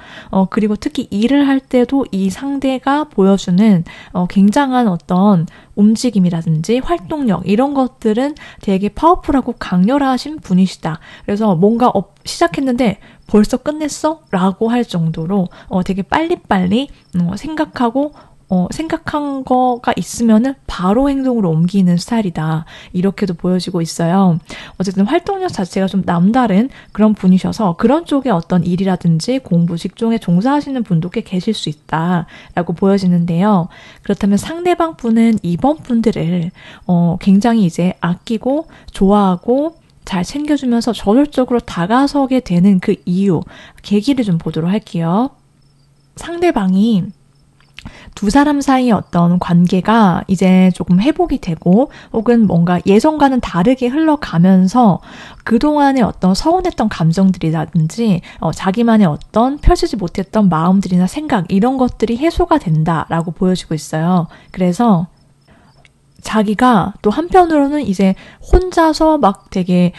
그리고 특히 일을 할 때도 이 상대가 보여주는 굉장한 어떤 움직임이라든지 활동력 이런 것들은 되게 파워풀하고 강렬하신 분이시다. 그래서 뭔가 시작했는데 벌써 끝냈어? 라고 할 정도로 되게 빨리빨리 생각하고 생각한 거가 있으면은 바로 행동으로 옮기는 스타일이다. 이렇게도 보여지고 있어요. 어쨌든 활동력 자체가 좀 남다른 그런 분이셔서 그런 쪽에 어떤 일이라든지 공부, 직종에 종사하시는 분도 꽤 계실 수 있다라고 보여지는데요. 그렇다면 상대방 분은 이번 분들을 굉장히 이제 아끼고 좋아하고 잘 챙겨주면서 저돌적으로 다가서게 되는 그 이유, 계기를 좀 보도록 할게요. 상대방이 두 사람 사이의 어떤 관계가 이제 조금 회복이 되고 혹은 뭔가 예전과는 다르게 흘러가면서 그동안의 어떤 서운했던 감정들이라든지 자기만의 어떤 펼치지 못했던 마음들이나 생각 이런 것들이 해소가 된다라고 보여지고 있어요. 그래서 자기가 또 한편으로는 이제 혼자서 막 되게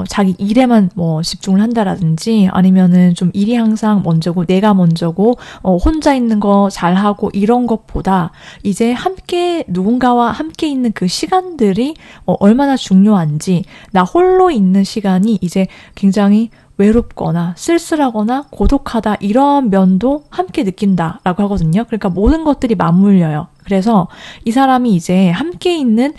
자기 일에만 집중을 한다라든지 아니면은 좀 일이 항상 먼저고 내가 먼저고 혼자 있는 거 잘하고 이런 것보다 이제 함께 누군가와 함께 있는 그 시간들이 얼마나 중요한지 나 홀로 있는 시간이 이제 굉장히 외롭거나 쓸쓸하거나 고독하다 이런 면도 함께 느낀다라고 하거든요. 그러니까 모든 것들이 맞물려요. 그래서 이 사람이 이제 함께 있는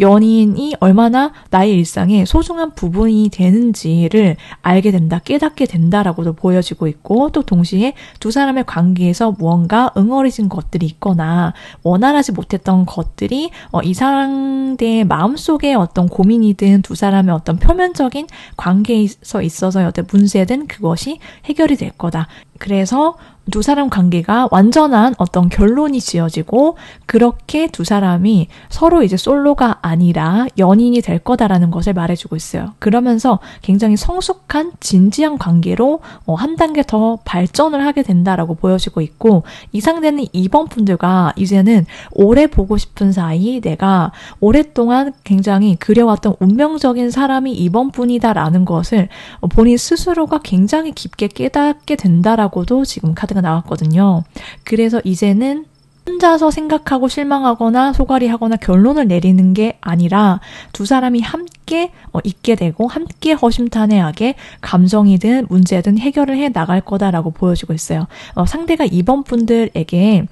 연인이 얼마나 나의 일상에 소중한 부분이 되는지를 알게 된다, 깨닫게 된다라고도 보여지고 있고 또 동시에 두 사람의 관계에서 무언가 응어리진 것들이 있거나 원활하지 못했던 것들이 이 상대의 마음속에 어떤 고민이든 두 사람의 어떤 표면적인 관계에서 있어서 어떤 문제든 그것이 해결이 될 거다. 그래서 두 사람 관계가 완전한 어떤 결론이 지어지고 그렇게 두 사람이 서로 이제 솔로가 아니라 연인이 될 거다라는 것을 말해주고 있어요. 그러면서 굉장히 성숙한 진지한 관계로 한 단계 더 발전을 하게 된다라고 보여지고 있고 이 상대는 이번 분들과 이제는 오래 보고 싶은 사이 내가 오랫동안 굉장히 그려왔던 운명적인 사람이 이번 분이다라는 것을 본인 스스로가 굉장히 깊게 깨닫게 된다라고도 지금 카드가 나왔거든요. 그래서 이제는 혼자서 생각하고 실망하거나 소갈이하거나 결론을 내리는 게 아니라 두 사람이 함께 있게 되고 함께 허심탄회하게 감정이든 문제든 해결을 해 나갈 거다라고 보여지고 있어요. 상대가 이번 분들에게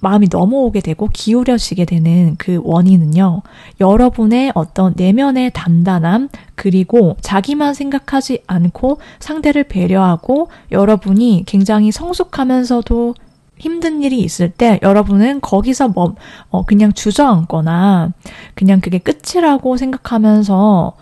마음이 넘어오게 되고 기울여지게 되는 그 원인은요. 여러분의 어떤 내면의 단단함 그리고 자기만 생각하지 않고 상대를 배려하고 여러분이 굉장히 성숙하면서도 힘든 일이 있을 때 여러분은 거기서 그냥 주저앉거나 그냥 그게 끝이라고 생각하면서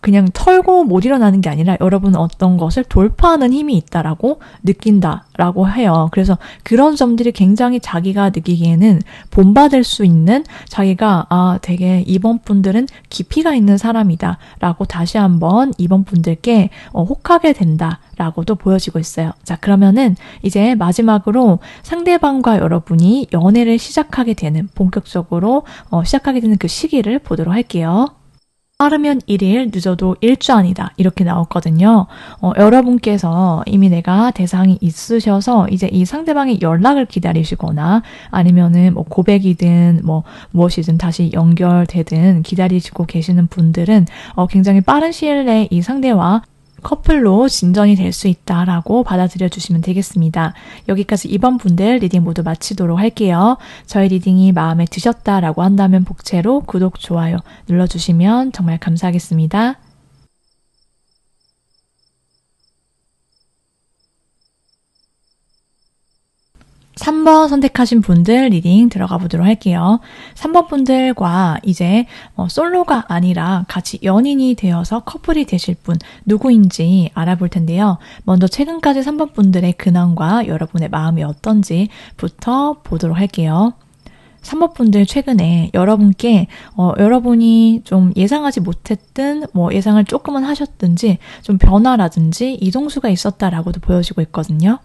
그냥 털고 못 일어나는 게 아니라 여러분은 어떤 것을 돌파하는 힘이 있다라고 느낀다라고 해요. 그래서 그런 점들이 굉장히 자기가 느끼기에는 본받을 수 있는 자기가 되게 이번 분들은 깊이가 있는 사람이다 라고 다시 한번 이번 분들께 혹하게 된다라고도 보여지고 있어요. 자, 그러면은 이제 마지막으로 상대방과 여러분이 연애를 시작하게 되는 본격적으로 시작하게 되는 그 시기를 보도록 할게요. 빠르면 1일, 늦어도 1주 안이다. 이렇게 나왔거든요. 여러분께서 이미 내가 대상이 있으셔서 이제 이 상대방의 연락을 기다리시거나 아니면은 고백이든 무엇이든 다시 연결되든 기다리시고 계시는 분들은 굉장히 빠른 시일 내에 이 상대와 커플로 진전이 될 수 있다라고 받아들여 주시면 되겠습니다. 여기까지 이번 분들 리딩 모두 마치도록 할게요. 저희 리딩이 마음에 드셨다라고 한다면 복채로 구독, 좋아요 눌러주시면 정말 감사하겠습니다. 3번 선택하신 분들 리딩 들어가 보도록 할게요. 3번 분들과 이제 솔로가 아니라 같이 연인이 되어서 커플이 되실 분 누구인지 알아볼 텐데요. 먼저 최근까지 3번 분들의 근황과 여러분의 마음이 어떤지부터 보도록 할게요. 3번 분들 최근에 여러분께 여러분이 좀 예상하지 못했든 예상을 조금은 하셨든지 좀 변화라든지 이동수가 있었다라고도 보여지고 있거든요.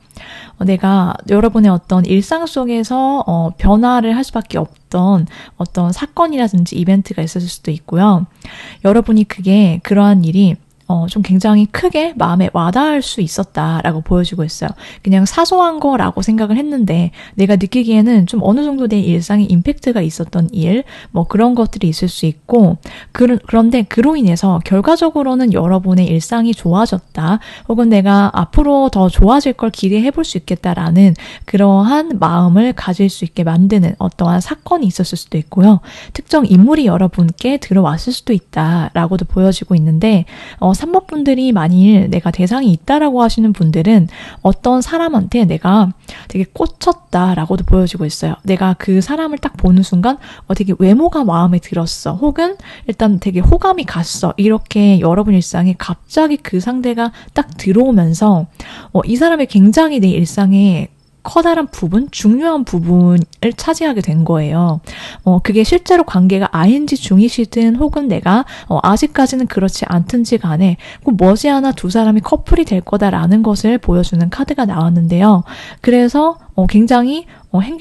내가 여러분의 어떤 일상 속에서 변화를 할 수밖에 없던 어떤 사건이라든지 이벤트가 있었을 수도 있고요. 여러분이 그러한 일이 좀 굉장히 크게 마음에 와닿을 수 있었다라고 보여주고 있어요. 그냥 사소한 거라고 생각을 했는데 내가 느끼기에는 좀 어느 정도 내 일상에 임팩트가 있었던 일, 그런 것들이 있을 수 있고 그런데 그로 인해서 결과적으로는 여러분의 일상이 좋아졌다 혹은 내가 앞으로 더 좋아질 걸 기대해 볼 수 있겠다라는 그러한 마음을 가질 수 있게 만드는 어떠한 사건이 있었을 수도 있고요. 특정 인물이 여러분께 들어왔을 수도 있다라고도 보여지고 있는데 3번 분들이 만일 내가 대상이 있다라고 하시는 분들은 어떤 사람한테 내가 되게 꽂혔다라고도 보여지고 있어요. 내가 그 사람을 딱 보는 순간 되게 외모가 마음에 들었어. 혹은 일단 되게 호감이 갔어. 이렇게 여러분 일상에 갑자기 그 상대가 딱 들어오면서 이 사람이 굉장히 내 일상에 커다란 부분, 중요한 부분을 차지하게 된 거예요. 그게 실제로 관계가 ing 중이시든 혹은 내가 아직까지는 그렇지 않든지 간에 꼭 머지않아 두 사람이 커플이 될 거다라는 것을 보여주는 카드가 나왔는데요. 그래서 굉장히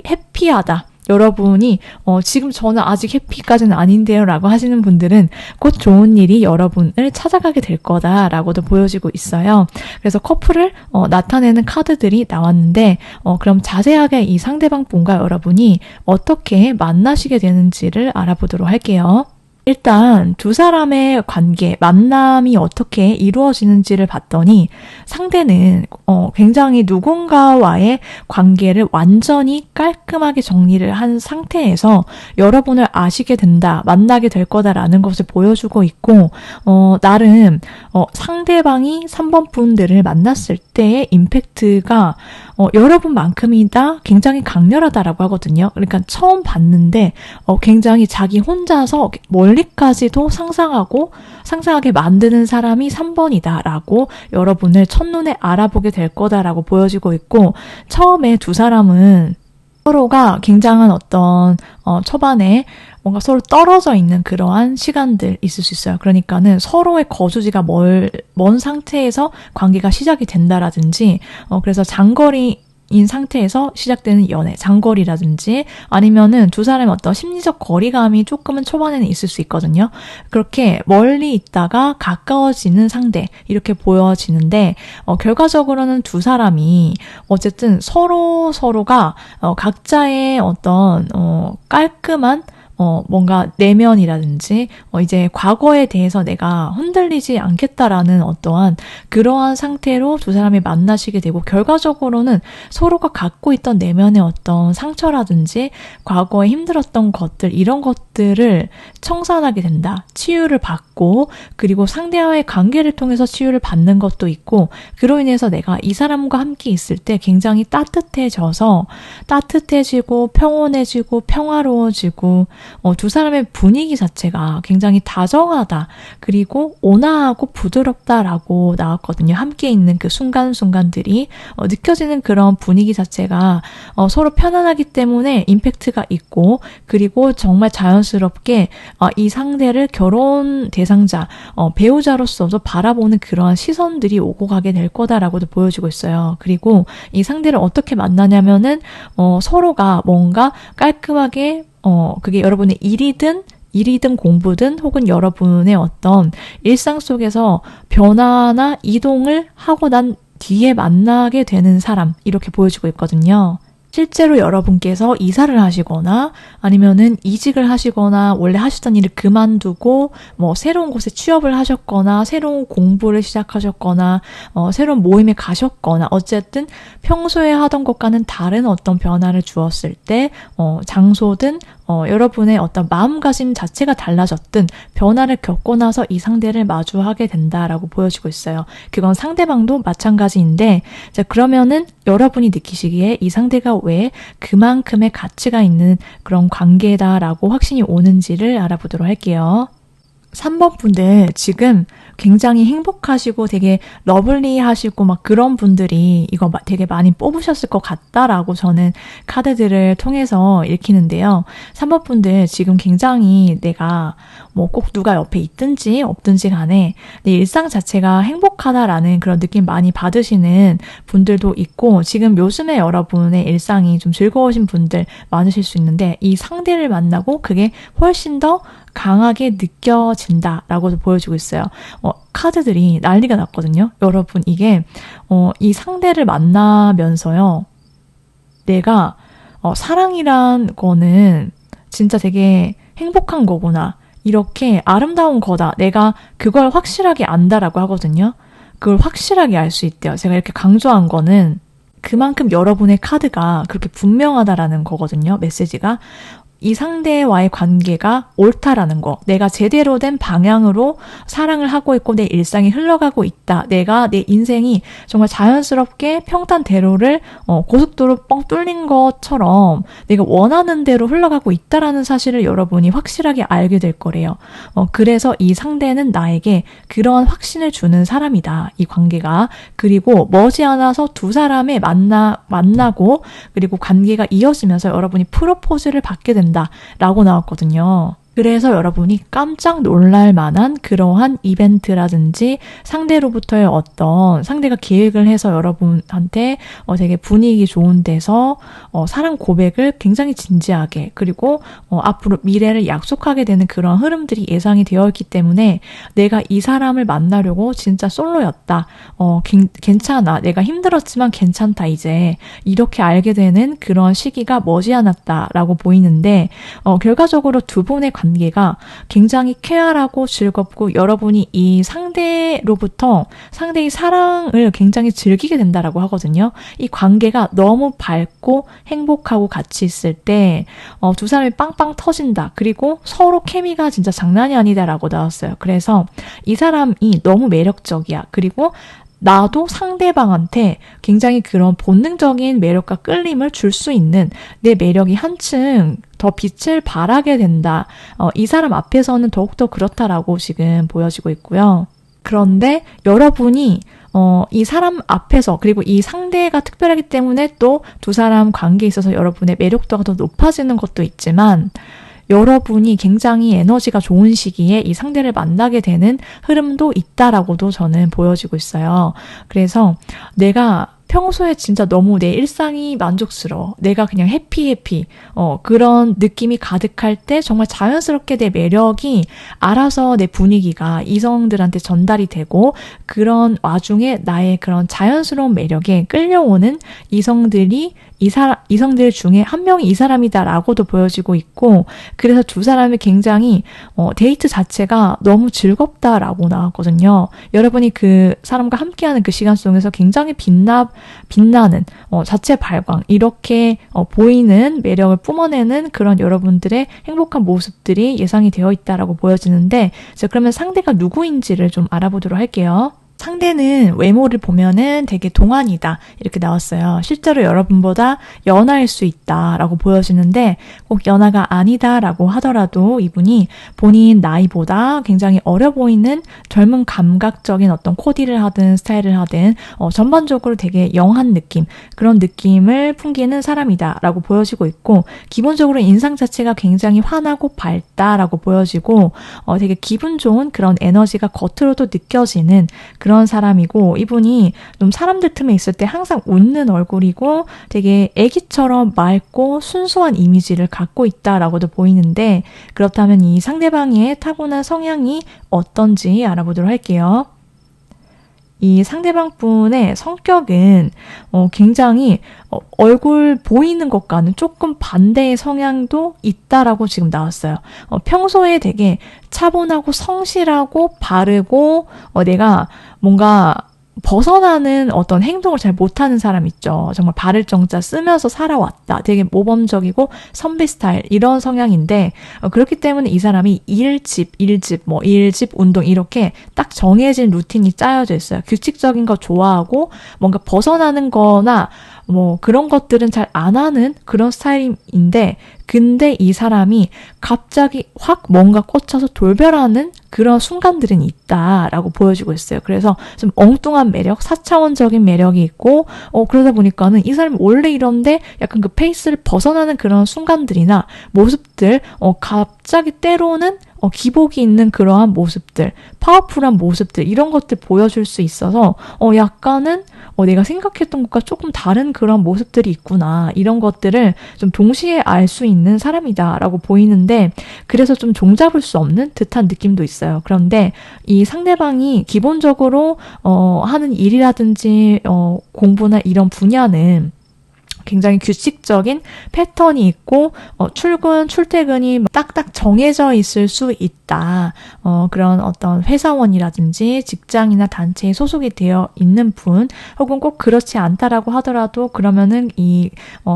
해피하다. 여러분이 지금 저는 아직 해피까지는 아닌데요 라고 하시는 분들은 곧 좋은 일이 여러분을 찾아가게 될 거다라고도 보여지고 있어요. 그래서 커플을 나타내는 카드들이 나왔는데 그럼 자세하게 이 상대방 분과 여러분이 어떻게 만나시게 되는지를 알아보도록 할게요. 일단 두 사람의 관계, 만남이 어떻게 이루어지는지를 봤더니 상대는 굉장히 누군가와의 관계를 완전히 깔끔하게 정리를 한 상태에서 여러분을 아시게 된다, 만나게 될 거다라는 것을 보여주고 있고 나름 상대방이 3번 분들을 만났을 때의 임팩트가 여러분만큼이다 굉장히 강렬하다라고 하거든요. 그러니까 처음 봤는데 굉장히 자기 혼자서 멀리까지도 상상하게 만드는 사람이 3번이다라고 여러분을 첫눈에 알아보게 될 거다라고 보여지고 있고 처음에 두 사람은 서로가 굉장한 어떤 초반에 뭔가 서로 떨어져 있는 그러한 시간들 있을 수 있어요. 그러니까는 서로의 거주지가 먼 상태에서 관계가 시작이 된다라든지 그래서 장거리인 상태에서 시작되는 연애, 장거리라든지 아니면은 두 사람의 어떤 심리적 거리감이 조금은 초반에는 있을 수 있거든요. 그렇게 멀리 있다가 가까워지는 상대 이렇게 보여지는데 결과적으로는 두 사람이 어쨌든 서로가 각자의 어떤 깔끔한 뭔가 내면이라든지 이제 과거에 대해서 내가 흔들리지 않겠다라는 어떠한 그러한 상태로 두 사람이 만나시게 되고 결과적으로는 서로가 갖고 있던 내면의 어떤 상처라든지 과거에 힘들었던 것들 이런 것들을 청산하게 된다. 치유를 받고 그리고 상대와의 관계를 통해서 치유를 받는 것도 있고 그로 인해서 내가 이 사람과 함께 있을 때 굉장히 따뜻해지고 평온해지고 평화로워지고 두 사람의 분위기 자체가 굉장히 다정하다. 그리고 온화하고 부드럽다라고 나왔거든요. 함께 있는 그 순간순간들이 느껴지는 그런 분위기 자체가 서로 편안하기 때문에 임팩트가 있고 그리고 정말 자연스럽게 이 상대를 결혼 대상자, 배우자로서도 바라보는 그러한 시선들이 오고 가게 될 거다라고도 보여지고 있어요. 그리고 이 상대를 어떻게 만나냐면은 서로가 뭔가 깔끔하게 그게 여러분의 일이든 공부든 혹은 여러분의 어떤 일상 속에서 변화나 이동을 하고 난 뒤에 만나게 되는 사람 이렇게 보여지고 있거든요. 실제로 여러분께서 이사를 하시거나 아니면은 이직을 하시거나 원래 하시던 일을 그만두고 새로운 곳에 취업을 하셨거나 새로운 공부를 시작하셨거나 새로운 모임에 가셨거나 어쨌든 평소에 하던 것과는 다른 어떤 변화를 주었을 때 장소든 여러분의 어떤 마음가짐 자체가 달라졌든 변화를 겪고 나서 이 상대를 마주하게 된다라고 보여지고 있어요. 그건 상대방도 마찬가지인데 자 그러면은 여러분이 느끼시기에 이 상대가 왜 그만큼의 가치가 있는 그런 관계다라고 확신이 오는지를 알아보도록 할게요. 3번 분들 지금 굉장히 행복하시고 되게 러블리하시고 막 그런 분들이 이거 되게 많이 뽑으셨을 것 같다라고 저는 카드들을 통해서 읽히는데요. 3번 분들 지금 굉장히 내가 뭐 꼭 누가 옆에 있든지 없든지 간에 내 일상 자체가 행복하다라는 그런 느낌 많이 받으시는 분들도 있고 지금 요즘에 여러분의 일상이 좀 즐거우신 분들 많으실 수 있는데 이 상대를 만나고 그게 훨씬 더 강하게 느껴진다라고도 보여주고 있어요. 카드들이 난리가 났거든요. 여러분 이게 이 상대를 만나면서요. 내가 사랑이란 거는 진짜 되게 행복한 거구나. 이렇게 아름다운 거다. 내가 그걸 확실하게 안다라고 하거든요. 그걸 확실하게 알 수 있대요. 제가 이렇게 강조한 거는 그만큼 여러분의 카드가 그렇게 분명하다라는 거거든요. 메시지가. 이 상대와의 관계가 옳다라는 거. 내가 제대로 된 방향으로 사랑을 하고 있고 내 일상이 흘러가고 있다. 내가 내 인생이 정말 자연스럽게 평탄대로를 고속도로 뻥 뚫린 것처럼 내가 원하는 대로 흘러가고 있다라는 사실을 여러분이 확실하게 알게 될 거래요. 그래서 이 상대는 나에게 그런 확신을 주는 사람이다. 이 관계가. 그리고 머지않아서 두 사람의 만나고 그리고 관계가 이어지면서 여러분이 프로포즈를 받게 된다. 라고 나왔거든요. 그래서 여러분이 깜짝 놀랄 만한 그러한 이벤트라든지 상대로부터의 상대가 계획을 해서 여러분한테 되게 분위기 좋은 데서 사랑 고백을 굉장히 진지하게 그리고 앞으로 미래를 약속하게 되는 그런 흐름들이 예상이 되어 있기 때문에 내가 이 사람을 만나려고 진짜 솔로였다. 괜찮아. 내가 힘들었지만 괜찮다 이제. 이렇게 알게 되는 그런 시기가 머지않았다라고 보이는데 결과적으로 두 분의 관계가 굉장히 쾌활하고 즐겁고 여러분이 이 상대로부터 상대의 사랑을 굉장히 즐기게 된다라고 하거든요. 이 관계가 너무 밝고 행복하고 같이 있을 때 두 사람이 빵빵 터진다. 그리고 서로 케미가 진짜 장난이 아니다라고 나왔어요. 그래서 이 사람이 너무 매력적이야. 그리고 나도 상대방한테 굉장히 그런 본능적인 매력과 끌림을 줄 수 있는 내 매력이 한층 더 빛을 발하게 된다. 이 사람 앞에서는 더욱더 그렇다라고 지금 보여지고 있고요. 그런데 여러분이 이 사람 앞에서 그리고 이 상대가 특별하기 때문에 또 두 사람 관계에 있어서 여러분의 매력도가 더 높아지는 것도 있지만 여러분이 굉장히 에너지가 좋은 시기에 이 상대를 만나게 되는 흐름도 있다라고도 저는 보여지고 있어요. 그래서 내가 평소에 진짜 너무 내 일상이 만족스러워. 내가 그냥 해피 그런 느낌이 가득할 때 정말 자연스럽게 내 매력이 알아서 내 분위기가 이성들한테 전달이 되고 그런 와중에 나의 그런 자연스러운 매력에 끌려오는 이성들 중에 한 명이 이 사람이다라고도 보여지고 있고 그래서 두 사람이 굉장히 데이트 자체가 너무 즐겁다라고 나왔거든요. 여러분이 그 사람과 함께하는 그 시간 속에서 굉장히 빛나는 자체 발광 이렇게 보이는 매력을 뿜어내는 그런 여러분들의 행복한 모습들이 예상이 되어 있다라고 보여지는데 그러면 상대가 누구인지를 좀 알아보도록 할게요. 상대는 외모를 보면은 되게 동안이다 이렇게 나왔어요. 실제로 여러분보다 연하일 수 있다라고 보여지는데 꼭 연하가 아니다라고 하더라도 이분이 본인 나이보다 굉장히 어려 보이는 젊은 감각적인 어떤 코디를 하든 스타일을 하든 전반적으로 되게 영한 느낌 그런 느낌을 풍기는 사람이다라고 보여지고 있고 기본적으로 인상 자체가 굉장히 환하고 밝다라고 보여지고 되게 기분 좋은 그런 에너지가 겉으로도 느껴지는 그런 사람이고 이분이 좀 사람들 틈에 있을 때 항상 웃는 얼굴이고 되게 애기처럼 맑고 순수한 이미지를 갖고 있다라고도 보이는데 그렇다면 이 상대방의 타고난 성향이 어떤지 알아보도록 할게요. 이 상대방 분의 성격은 굉장히 얼굴 보이는 것과는 조금 반대의 성향도 있다라고 지금 나왔어요. 평소에 되게 차분하고 성실하고 바르고 내가 뭔가 벗어나는 어떤 행동을 잘 못하는 사람 있죠. 정말 바를 정자 쓰면서 살아왔다. 되게 모범적이고 선배 스타일 이런 성향인데 그렇기 때문에 이 사람이 일집, 운동 이렇게 딱 정해진 루틴이 짜여져 있어요. 규칙적인 거 좋아하고 뭔가 벗어나는 거나 뭐 그런 것들은 잘 안 하는 그런 스타일인데 근데 이 사람이 갑자기 확 뭔가 꽂혀서 돌변하는 그런 순간들은 있다라고 보여주고 있어요. 그래서 좀 엉뚱한 매력, 4차원적인 매력이 있고 그러다 보니까는 이 사람이 원래 이런데 약간 그 페이스를 벗어나는 그런 순간들이나 모습들 갑자기 때로는 기복이 있는 그러한 모습들, 파워풀한 모습들 이런 것들 보여줄 수 있어서 약간은 내가 생각했던 것과 조금 다른 그런 모습들이 있구나 이런 것들을 좀 동시에 알 수 있는 사람이다라고 보이는데 그래서 좀 종잡을 수 없는 듯한 느낌도 있어요. 그런데 이 상대방이 기본적으로 하는 일이라든지 공부나 이런 분야는 굉장히 규칙적인 패턴이 있고 출근, 출퇴근이 딱딱 정해져 있을 수 있다. 그런 어떤 회사원이라든지 직장이나 단체에 소속이 되어 있는 분 혹은 꼭 그렇지 않다라고 하더라도 그러면은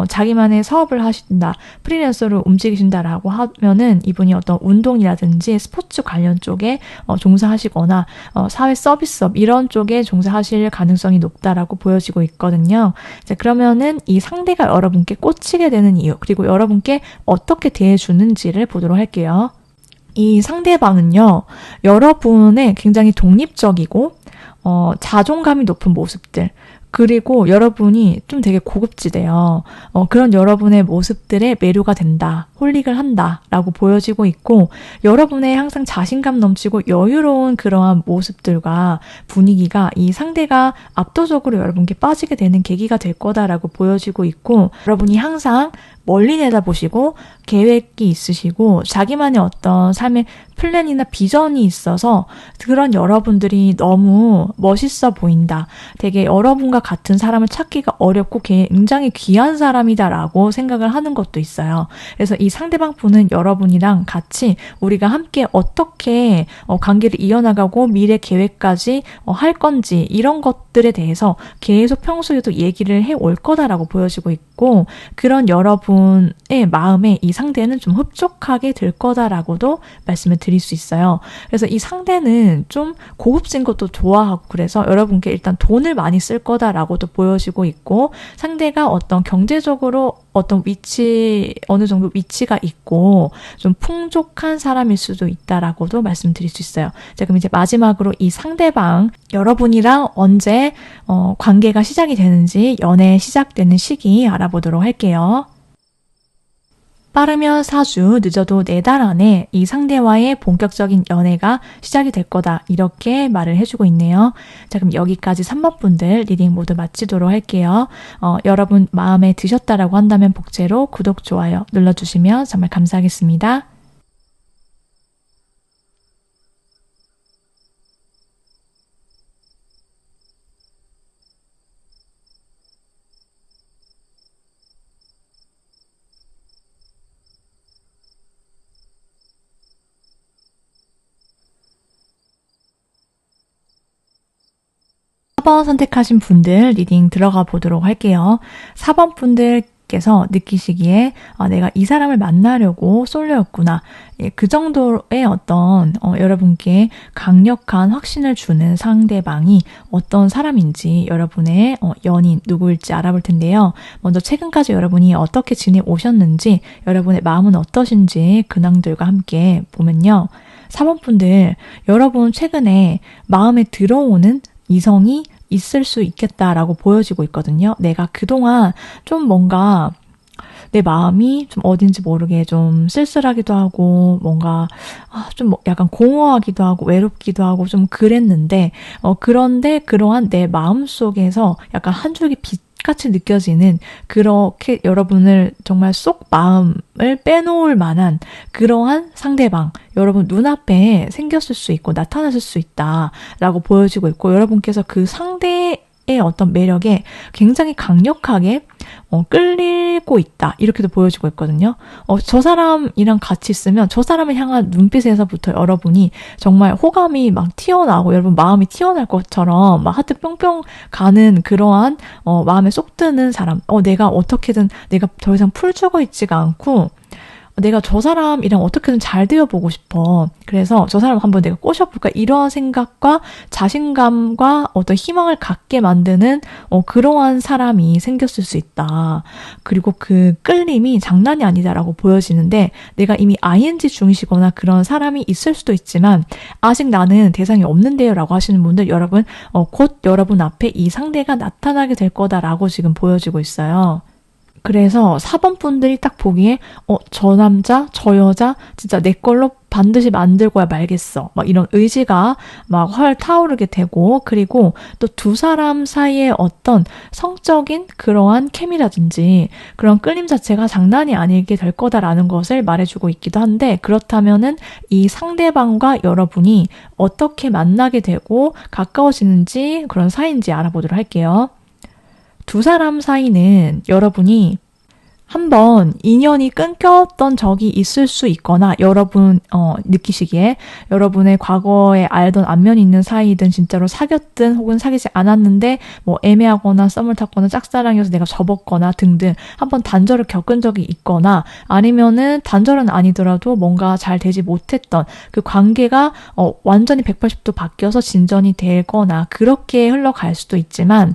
자기만의 사업을 하신다. 프리랜서로 움직이신다라고 하면은 이분이 어떤 운동이라든지 스포츠 관련 쪽에 종사하시거나 사회 서비스업 이런 쪽에 종사하실 가능성이 높다라고 보여지고 있거든요. 자, 그러면은 이 상대가 여러분께 꽂히게 되는 이유 그리고 여러분께 어떻게 대해주는지를 보도록 할게요. 이 상대방은요. 여러분의 굉장히 독립적이고 자존감이 높은 모습들 그리고 여러분이 좀 되게 고급지대요. 그런 여러분의 모습들에 매료가 된다. 홀릭을 한다라고 보여지고 있고 여러분의 항상 자신감 넘치고 여유로운 그러한 모습들과 분위기가 이 상대가 압도적으로 여러분께 빠지게 되는 계기가 될 거다라고 보여지고 있고 여러분이 항상 멀리 내다보시고 계획이 있으시고 자기만의 어떤 삶의 플랜이나 비전이 있어서 그런 여러분들이 너무 멋있어 보인다. 되게 여러분과 같은 사람을 찾기가 어렵고 굉장히 귀한 사람이다라고 생각을 하는 것도 있어요. 그래서 이 상대방 분은 여러분이랑 같이 우리가 함께 어떻게 관계를 이어나가고 미래 계획까지 할 건지 이런 것들에 대해서 계속 평소에도 얘기를 해올 거다라고 보여지고 있고 그런 여러분의 마음에 이 상대는 좀 흡족하게 될 거다라고도 말씀을 드릴 수 있어요. 그래서 이 상대는 좀 고급진 것도 좋아하고 그래서 여러분께 일단 돈을 많이 쓸 거다라고도 보여지고 있고 상대가 어떤 경제적으로 어떤 어느 정도 위치가 있고 좀 풍족한 사람일 수도 있다라고도 말씀드릴 수 있어요. 자, 그럼 이제 마지막으로 이 상대방 여러분이랑 언제 관계가 시작이 되는지 연애 시작되는 시기 알아보도록 할게요. 빠르면 4주, 늦어도 4달 안에 이 상대와의 본격적인 연애가 시작이 될 거다. 이렇게 말을 해주고 있네요. 자, 그럼 여기까지 3번 분들 리딩 모두 마치도록 할게요. 여러분 마음에 드셨다라고 한다면 복제로 구독, 좋아요 눌러주시면 정말 감사하겠습니다. 4번 선택하신 분들 리딩 들어가 보도록 할게요. 4번 분들께서 느끼시기에 내가 이 사람을 만나려고 쏠려였구나. 그 정도의 어떤 여러분께 강력한 확신을 주는 상대방이 어떤 사람인지 여러분의 연인 누구일지 알아볼 텐데요. 먼저 최근까지 여러분이 어떻게 지내오셨는지 여러분의 마음은 어떠신지 근황들과 함께 보면요. 4번 분들 여러분 최근에 마음에 들어오는 이성이 있을 수 있겠다라고 보여지고 있거든요. 내가 그동안 좀 뭔가 내 마음이 좀 어딘지 모르게 좀 쓸쓸하기도 하고 뭔가 좀 약간 공허하기도 하고 외롭기도 하고 좀 그랬는데 그런데 그러한 내 마음 속에서 약간 한 줄기 빛같이 느껴지는 그렇게 여러분을 정말 속 마음을 빼놓을 만한 그러한 상대방 여러분 눈앞에 생겼을 수 있고 나타났을 수 있다라고 보여지고 있고 여러분께서 그 상대의 어떤 매력에 굉장히 강력하게 끌리고 있다 이렇게도 보여지고 있거든요. 저 사람이랑 같이 있으면 저 사람을 향한 눈빛에서부터 여러분이 정말 호감이 막 튀어나오고 여러분 마음이 튀어날 것처럼 막 하트 뿅뿅 가는 그러한 마음에 쏙 드는 사람 내가 어떻게든 내가 더 이상 풀 죽어 있지가 않고 내가 저 사람이랑 어떻게든 잘 되어보고 싶어. 그래서 저 사람 한번 내가 꼬셔볼까? 이러한 생각과 자신감과 어떤 희망을 갖게 만드는 그러한 사람이 생겼을 수 있다. 그리고 그 끌림이 장난이 아니다라고 보여지는데 내가 이미 ing 중이시거나 그런 사람이 있을 수도 있지만 아직 나는 대상이 없는데요 라고 하시는 분들 여러분 곧 여러분 앞에 이 상대가 나타나게 될 거다라고 지금 보여지고 있어요. 그래서 4번 분들이 딱 보기에 저 남자, 저 여자 진짜 내 걸로 반드시 만들고야 말겠어. 막 이런 의지가 막 활 타오르게 되고 그리고 또 두 사람 사이에 어떤 성적인 그러한 케미라든지 그런 끌림 자체가 장난이 아니게 될 거다라는 것을 말해주고 있기도 한데 그렇다면은 이 상대방과 여러분이 어떻게 만나게 되고 가까워지는지 그런 사이인지 알아보도록 할게요. 두 사람 사이는 여러분이 한번 인연이 끊겼던 적이 있을 수 있거나 여러분 느끼시기에 여러분의 과거에 알던 안면이 있는 사이든 진짜로 사귀었든 혹은 사귀지 않았는데 뭐 애매하거나 썸을 탔거나 짝사랑이어서 내가 접었거나 등등 한번 단절을 겪은 적이 있거나 아니면은 단절은 아니더라도 뭔가 잘 되지 못했던 그 관계가 완전히 180도 바뀌어서 진전이 되거나 그렇게 흘러갈 수도 있지만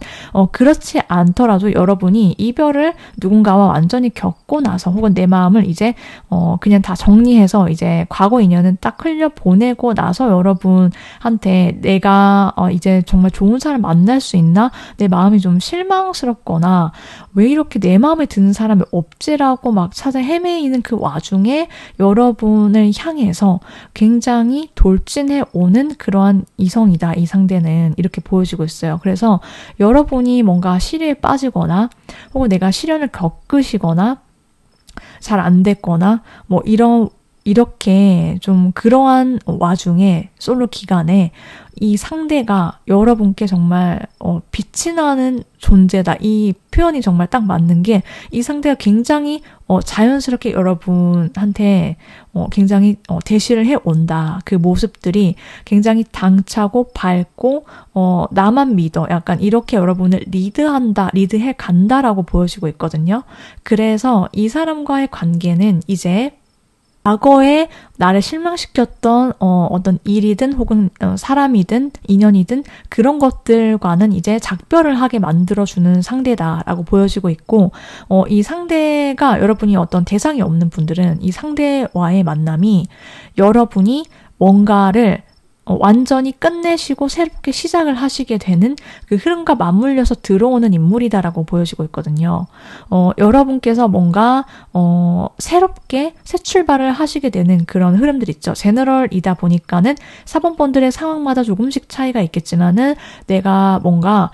그렇지 않더라도 여러분이 이별을 누군가와 완전히 겪고 나서 혹은 내 마음을 이제 그냥 다 정리해서 이제 과거 인연은 딱 흘려보내고 나서 여러분한테 내가 이제 정말 좋은 사람 만날 수 있나? 내 마음이 좀 실망스럽거나 왜 이렇게 내 마음에 드는 사람이 없지라고 막 찾아 헤매이는 그 와중에 여러분을 향해서 굉장히 돌진해 오는 그러한 이성이다. 이 상대는 이렇게 보여지고 있어요. 그래서 여러분이 뭔가 시리에 빠지거나 혹은 내가 시련을 겪으시거나 잘 안 됐거나 뭐 이렇게 좀 그러한 와중에 솔로 기간에 이 상대가 여러분께 정말 빛이 나는 존재다. 이 표현이 정말 딱 맞는 게 이 상대가 굉장히 자연스럽게 여러분한테 굉장히 대시를 해온다. 그 모습들이 굉장히 당차고 밝고 나만 믿어. 약간 이렇게 여러분을 리드해 간다라고 보여지고 있거든요. 그래서 이 사람과의 관계는 이제 과거에 나를 실망시켰던 어떤 일이든 혹은 사람이든 인연이든 그런 것들과는 이제 작별을 하게 만들어주는 상대다라고 보여지고 있고 이 상대가 여러분이 어떤 대상이 없는 분들은 이 상대와의 만남이 여러분이 뭔가를 완전히 끝내시고 새롭게 시작을 하시게 되는 그 흐름과 맞물려서 들어오는 인물이다라고 보여지고 있거든요. 여러분께서 뭔가 새롭게 새 출발을 하시게 되는 그런 흐름들 있죠. 제너럴이다 보니까는 4번 분들의 상황마다 조금씩 차이가 있겠지만은 내가 뭔가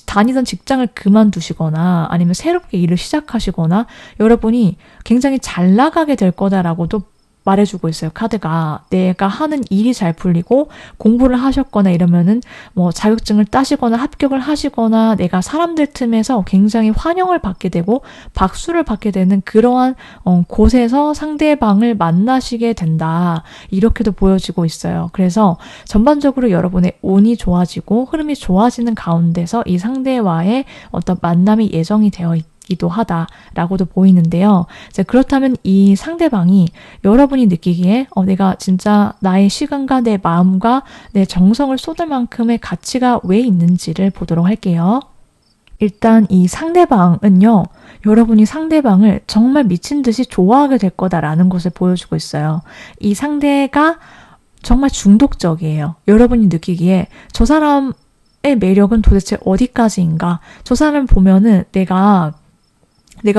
다니던 직장을 그만두시거나 아니면 새롭게 일을 시작하시거나 여러분이 굉장히 잘 나가게 될 거다라고도 말해주고 있어요. 카드가 내가 하는 일이 잘 풀리고 공부를 하셨거나 이러면은 뭐 자격증을 따시거나 합격을 하시거나 내가 사람들 틈에서 굉장히 환영을 받게 되고 박수를 받게 되는 그러한 곳에서 상대방을 만나시게 된다. 이렇게도 보여지고 있어요. 그래서 전반적으로 여러분의 운이 좋아지고 흐름이 좋아지는 가운데서 이 상대와의 어떤 만남이 예정이 되어 기도 하다라고도 보이는데요. 이제 그렇다면 이 상대방이 여러분이 느끼기에 내가 진짜 나의 시간과 내 마음과 내 정성을 쏟을 만큼의 가치가 왜 있는지를 보도록 할게요. 일단 이 상대방은요. 여러분이 상대방을 정말 미친 듯이 좋아하게 될 거다라는 것을 보여주고 있어요. 이 상대가 정말 중독적이에요. 여러분이 느끼기에 저 사람의 매력은 도대체 어디까지인가? 저 사람 보면은 내가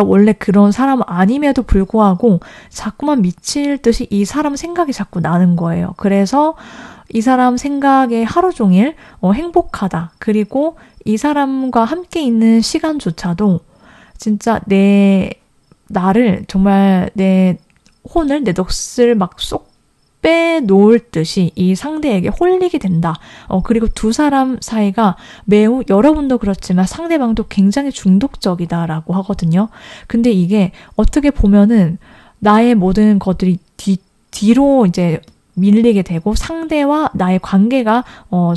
원래 그런 사람 아님에도 불구하고 자꾸만 미칠 듯이 이 사람 생각이 자꾸 나는 거예요. 그래서 이 사람 생각에 하루 종일 행복하다. 그리고 이 사람과 함께 있는 시간조차도 진짜 나를 정말 내 혼을, 내 넋을 막 쏙 빼놓을 듯이 이 상대에게 홀리게 된다. 그리고 두 사람 사이가 매우 여러분도 그렇지만 상대방도 굉장히 중독적이다라고 하거든요. 근데 이게 어떻게 보면은 나의 모든 것들이 뒤로 이제 밀리게 되고 상대와 나의 관계가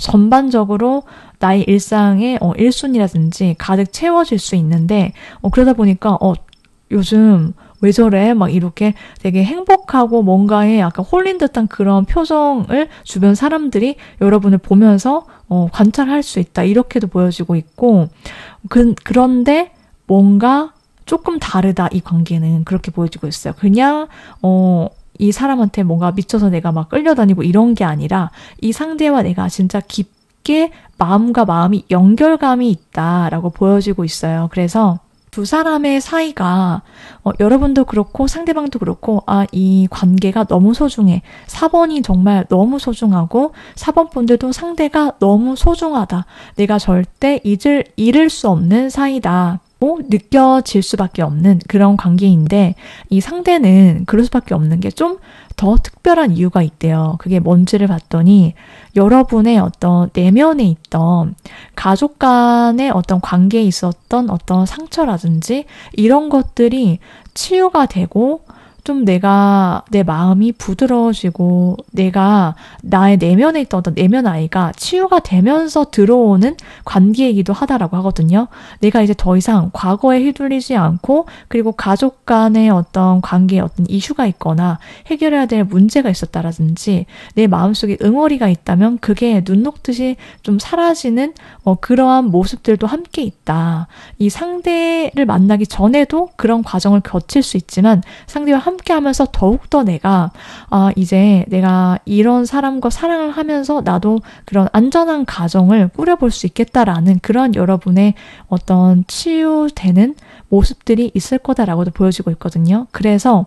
전반적으로 나의 일상의 1순위라든지 가득 채워질 수 있는데 그러다 보니까 요즘 왜 저래? 막 이렇게 되게 행복하고 뭔가에 약간 홀린 듯한 그런 표정을 주변 사람들이 여러분을 보면서 관찰할 수 있다. 이렇게도 보여지고 있고, 그런데 뭔가 조금 다르다. 이 관계는 그렇게 보여지고 있어요. 그냥 이 사람한테 뭔가 미쳐서 내가 막 끌려다니고 이런 게 아니라 이 상대와 내가 진짜 깊게 마음과 마음이 연결감이 있다라고 보여지고 있어요. 그래서 두 사람의 사이가 여러분도 그렇고 상대방도 그렇고 이 관계가 너무 소중해. 4번이 정말 너무 소중하고 4번 분들도 상대가 너무 소중하다. 내가 절대 잃을 수 없는 사이다. 느껴질 수밖에 없는 그런 관계인데 이 상대는 그럴 수밖에 없는 게 좀 더 특별한 이유가 있대요. 그게 뭔지를 봤더니 여러분의 어떤 내면에 있던 가족 간의 어떤 관계에 있었던 어떤 상처라든지 이런 것들이 치유가 되고 좀 내 마음이 부드러워지고 내가 나의 내면에 있던 어떤 내면 아이가 치유가 되면서 들어오는 관계이기도 하다라고 하거든요. 내가 이제 더 이상 과거에 휘둘리지 않고 그리고 가족 간의 어떤 관계에 어떤 이슈가 있거나 해결해야 될 문제가 있었다라든지 내 마음속에 응어리가 있다면 그게 눈 녹듯이 좀 사라지는 그러한 모습들도 함께 있다. 이 상대를 만나기 전에도 그런 과정을 거칠 수 있지만 상대와 함께 하면서 더욱더 내가 이제 내가 이런 사람과 사랑을 하면서 나도 그런 안전한 가정을 꾸려볼 수 있겠다라는 그런 여러분의 어떤 치유되는 모습들이 있을 거다라고도 보여지고 있거든요. 그래서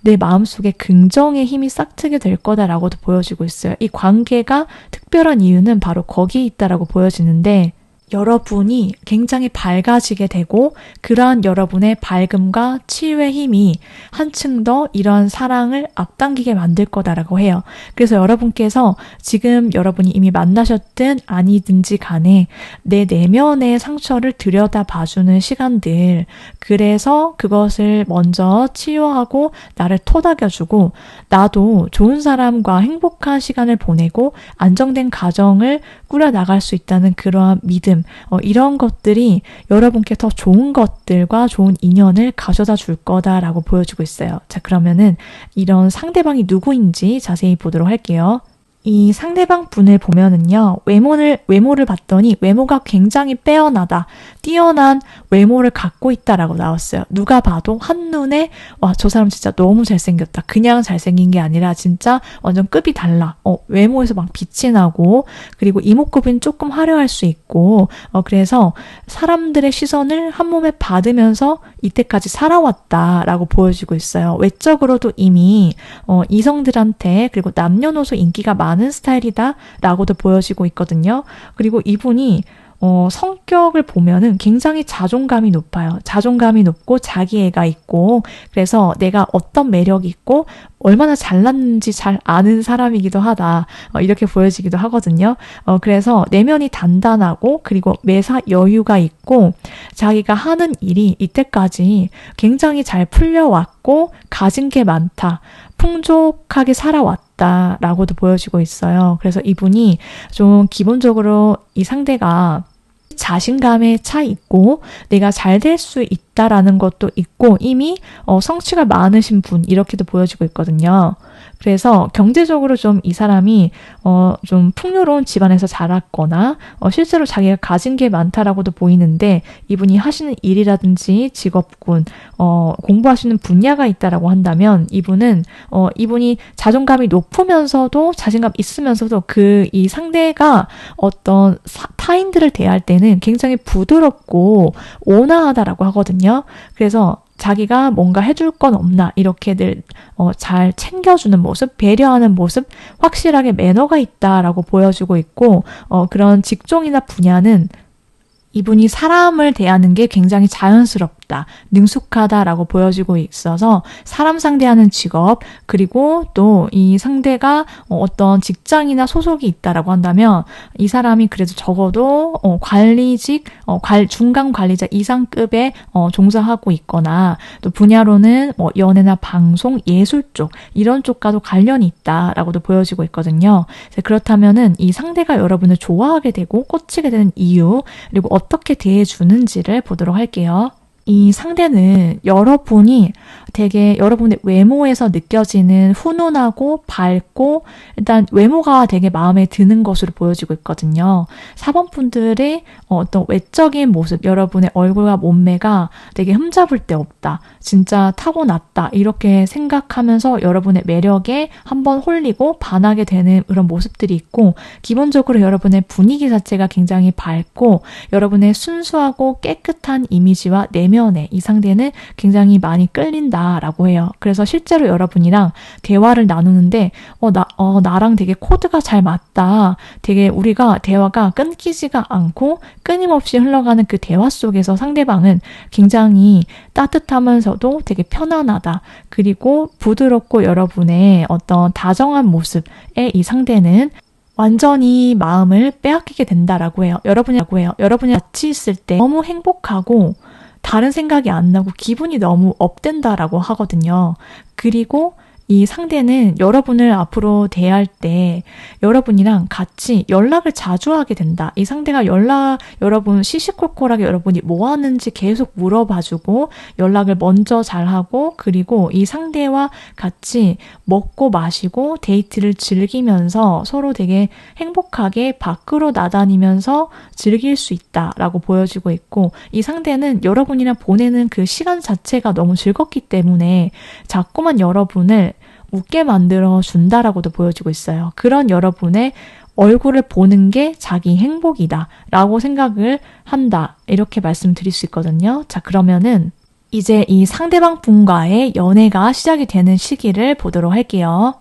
내 마음속에 긍정의 힘이 싹트게 될 거다라고도 보여지고 있어요. 이 관계가 특별한 이유는 바로 거기에 있다라고 보여지는데 여러분이 굉장히 밝아지게 되고 그러한 여러분의 밝음과 치유의 힘이 한층 더 이러한 사랑을 앞당기게 만들 거다라고 해요. 그래서 여러분께서 지금 여러분이 이미 만나셨든 아니든지 간에 내 내면의 상처를 들여다봐주는 시간들, 그래서 그것을 먼저 치유하고 나를 토닥여주고 나도 좋은 사람과 행복한 시간을 보내고 안정된 가정을 꾸려나갈 수 있다는 그러한 믿음, 이런 것들이 여러분께 더 좋은 것들과 좋은 인연을 가져다 줄 거다라고 보여주고 있어요. 자, 그러면은 이런 상대방이 누구인지 자세히 보도록 할게요. 이 상대방 분을 보면은요, 외모를 봤더니 외모가 굉장히 빼어나다, 뛰어난 외모를 갖고 있다라고 나왔어요. 누가 봐도 한눈에 와, 저 사람 진짜 너무 잘생겼다. 그냥 잘생긴 게 아니라 진짜 완전 급이 달라. 외모에서 막 빛이 나고, 그리고 이목구비는 조금 화려할 수 있고, 그래서 사람들의 시선을 한 몸에 받으면서 이때까지 살아왔다라고 보여지고 있어요. 외적으로도 이미 이성들한테 그리고 남녀노소 인기가 많은 스타일이다 라고도 보여지고 있거든요. 그리고 이분이 성격을 보면은 굉장히 자존감이 높아요. 자존감이 높고 자기애가 있고, 그래서 내가 어떤 매력이 있고 얼마나 잘났는지 잘 아는 사람이기도 하다, 이렇게 보여지기도 하거든요. 그래서 내면이 단단하고 그리고 매사 여유가 있고 자기가 하는 일이 이때까지 굉장히 잘 풀려왔고 가진 게 많다, 풍족하게 살아왔다 라고도 보여지고 있어요. 그래서 이분이 좀 기본적으로 이 상대가 자신감에 차 있고 내가 잘 될 수 있다라는 것도 있고 이미 성취가 많으신 분, 이렇게도 보여지고 있거든요. 그래서 경제적으로 좀 이 사람이 좀 풍요로운 집안에서 자랐거나 실제로 자기가 가진 게 많다라고도 보이는데 이분이 하시는 일이라든지 직업군, 공부하시는 분야가 있다라고 한다면 이분이 자존감이 높으면서도 자신감 있으면서도 이 상대가 어떤 타인들을 대할 때는 굉장히 부드럽고 온화하다라고 하거든요. 그래서 자기가 뭔가 해줄 건 없나 이렇게들 잘 챙겨주는 모습, 배려하는 모습, 확실하게 매너가 있다라고 보여주고 있고, 그런 직종이나 분야는 이분이 사람을 대하는 게 굉장히 자연스럽다, 능숙하다라고 보여지고 있어서 사람 상대하는 직업, 그리고 또 이 상대가 어떤 직장이나 소속이 있다라고 한다면 이 사람이 그래도 적어도 관리직, 중간 관리자 이상급에 종사하고 있거나 또 분야로는 연예나 방송, 예술 쪽, 이런 쪽과도 관련이 있다라고도 보여지고 있거든요. 그렇다면은 이 상대가 여러분을 좋아하게 되고 꽂히게 되는 이유, 그리고 어떻게 대해주는지를 보도록 할게요. 이 상대는 여러분이 되게 여러분의 외모에서 느껴지는 훈훈하고 밝고 일단 외모가 되게 마음에 드는 것으로 보여지고 있거든요. 4번 분들의 어떤 외적인 모습, 여러분의 얼굴과 몸매가 되게 흠잡을 데 없다. 진짜 타고났다. 이렇게 생각하면서 여러분의 매력에 한번 홀리고 반하게 되는 그런 모습들이 있고 기본적으로 여러분의 분위기 자체가 굉장히 밝고 여러분의 순수하고 깨끗한 이미지와 내면에 이 상대는 굉장히 많이 끌린다라고 해요. 그래서 실제로 여러분이랑 대화를 나누는데 나랑 되게 코드가 잘 맞다. 되게 우리가 대화가 끊기지가 않고 끊임없이 흘러가는 그 대화 속에서 상대방은 굉장히 따뜻하면서도 되게 편안하다. 그리고 부드럽고 여러분의 어떤 다정한 모습에 이 상대는 완전히 마음을 빼앗기게 된다라고 해요. 여러분이 같이 있을 때 너무 행복하고 다른 생각이 안 나고 기분이 너무 업된다라고 하거든요. 그리고 이 상대는 여러분을 앞으로 대할 때 여러분이랑 같이 연락을 자주 하게 된다. 이 상대가 여러분 시시콜콜하게 여러분이 뭐 하는지 계속 물어봐주고 연락을 먼저 잘하고 그리고 이 상대와 같이 먹고 마시고 데이트를 즐기면서 서로 되게 행복하게 밖으로 나다니면서 즐길 수 있다라고 보여지고 있고 이 상대는 여러분이랑 보내는 그 시간 자체가 너무 즐겁기 때문에 자꾸만 여러분을 웃게 만들어 준다라고도 보여지고 있어요. 그런 여러분의 얼굴을 보는 게 자기 행복이다 라고 생각을 한다. 이렇게 말씀드릴 수 있거든요. 자, 그러면은 이제 이 상대방 분과의 연애가 시작이 되는 시기를 보도록 할게요.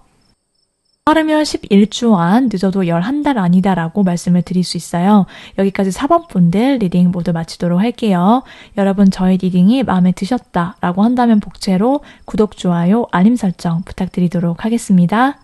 빠르면 11주안, 늦어도 11달 아니다라고 말씀을 드릴 수 있어요. 여기까지 4번 분들 리딩 모두 마치도록 할게요. 여러분 저희 리딩이 마음에 드셨다라고 한다면 복채로 구독, 좋아요, 알림 설정 부탁드리도록 하겠습니다.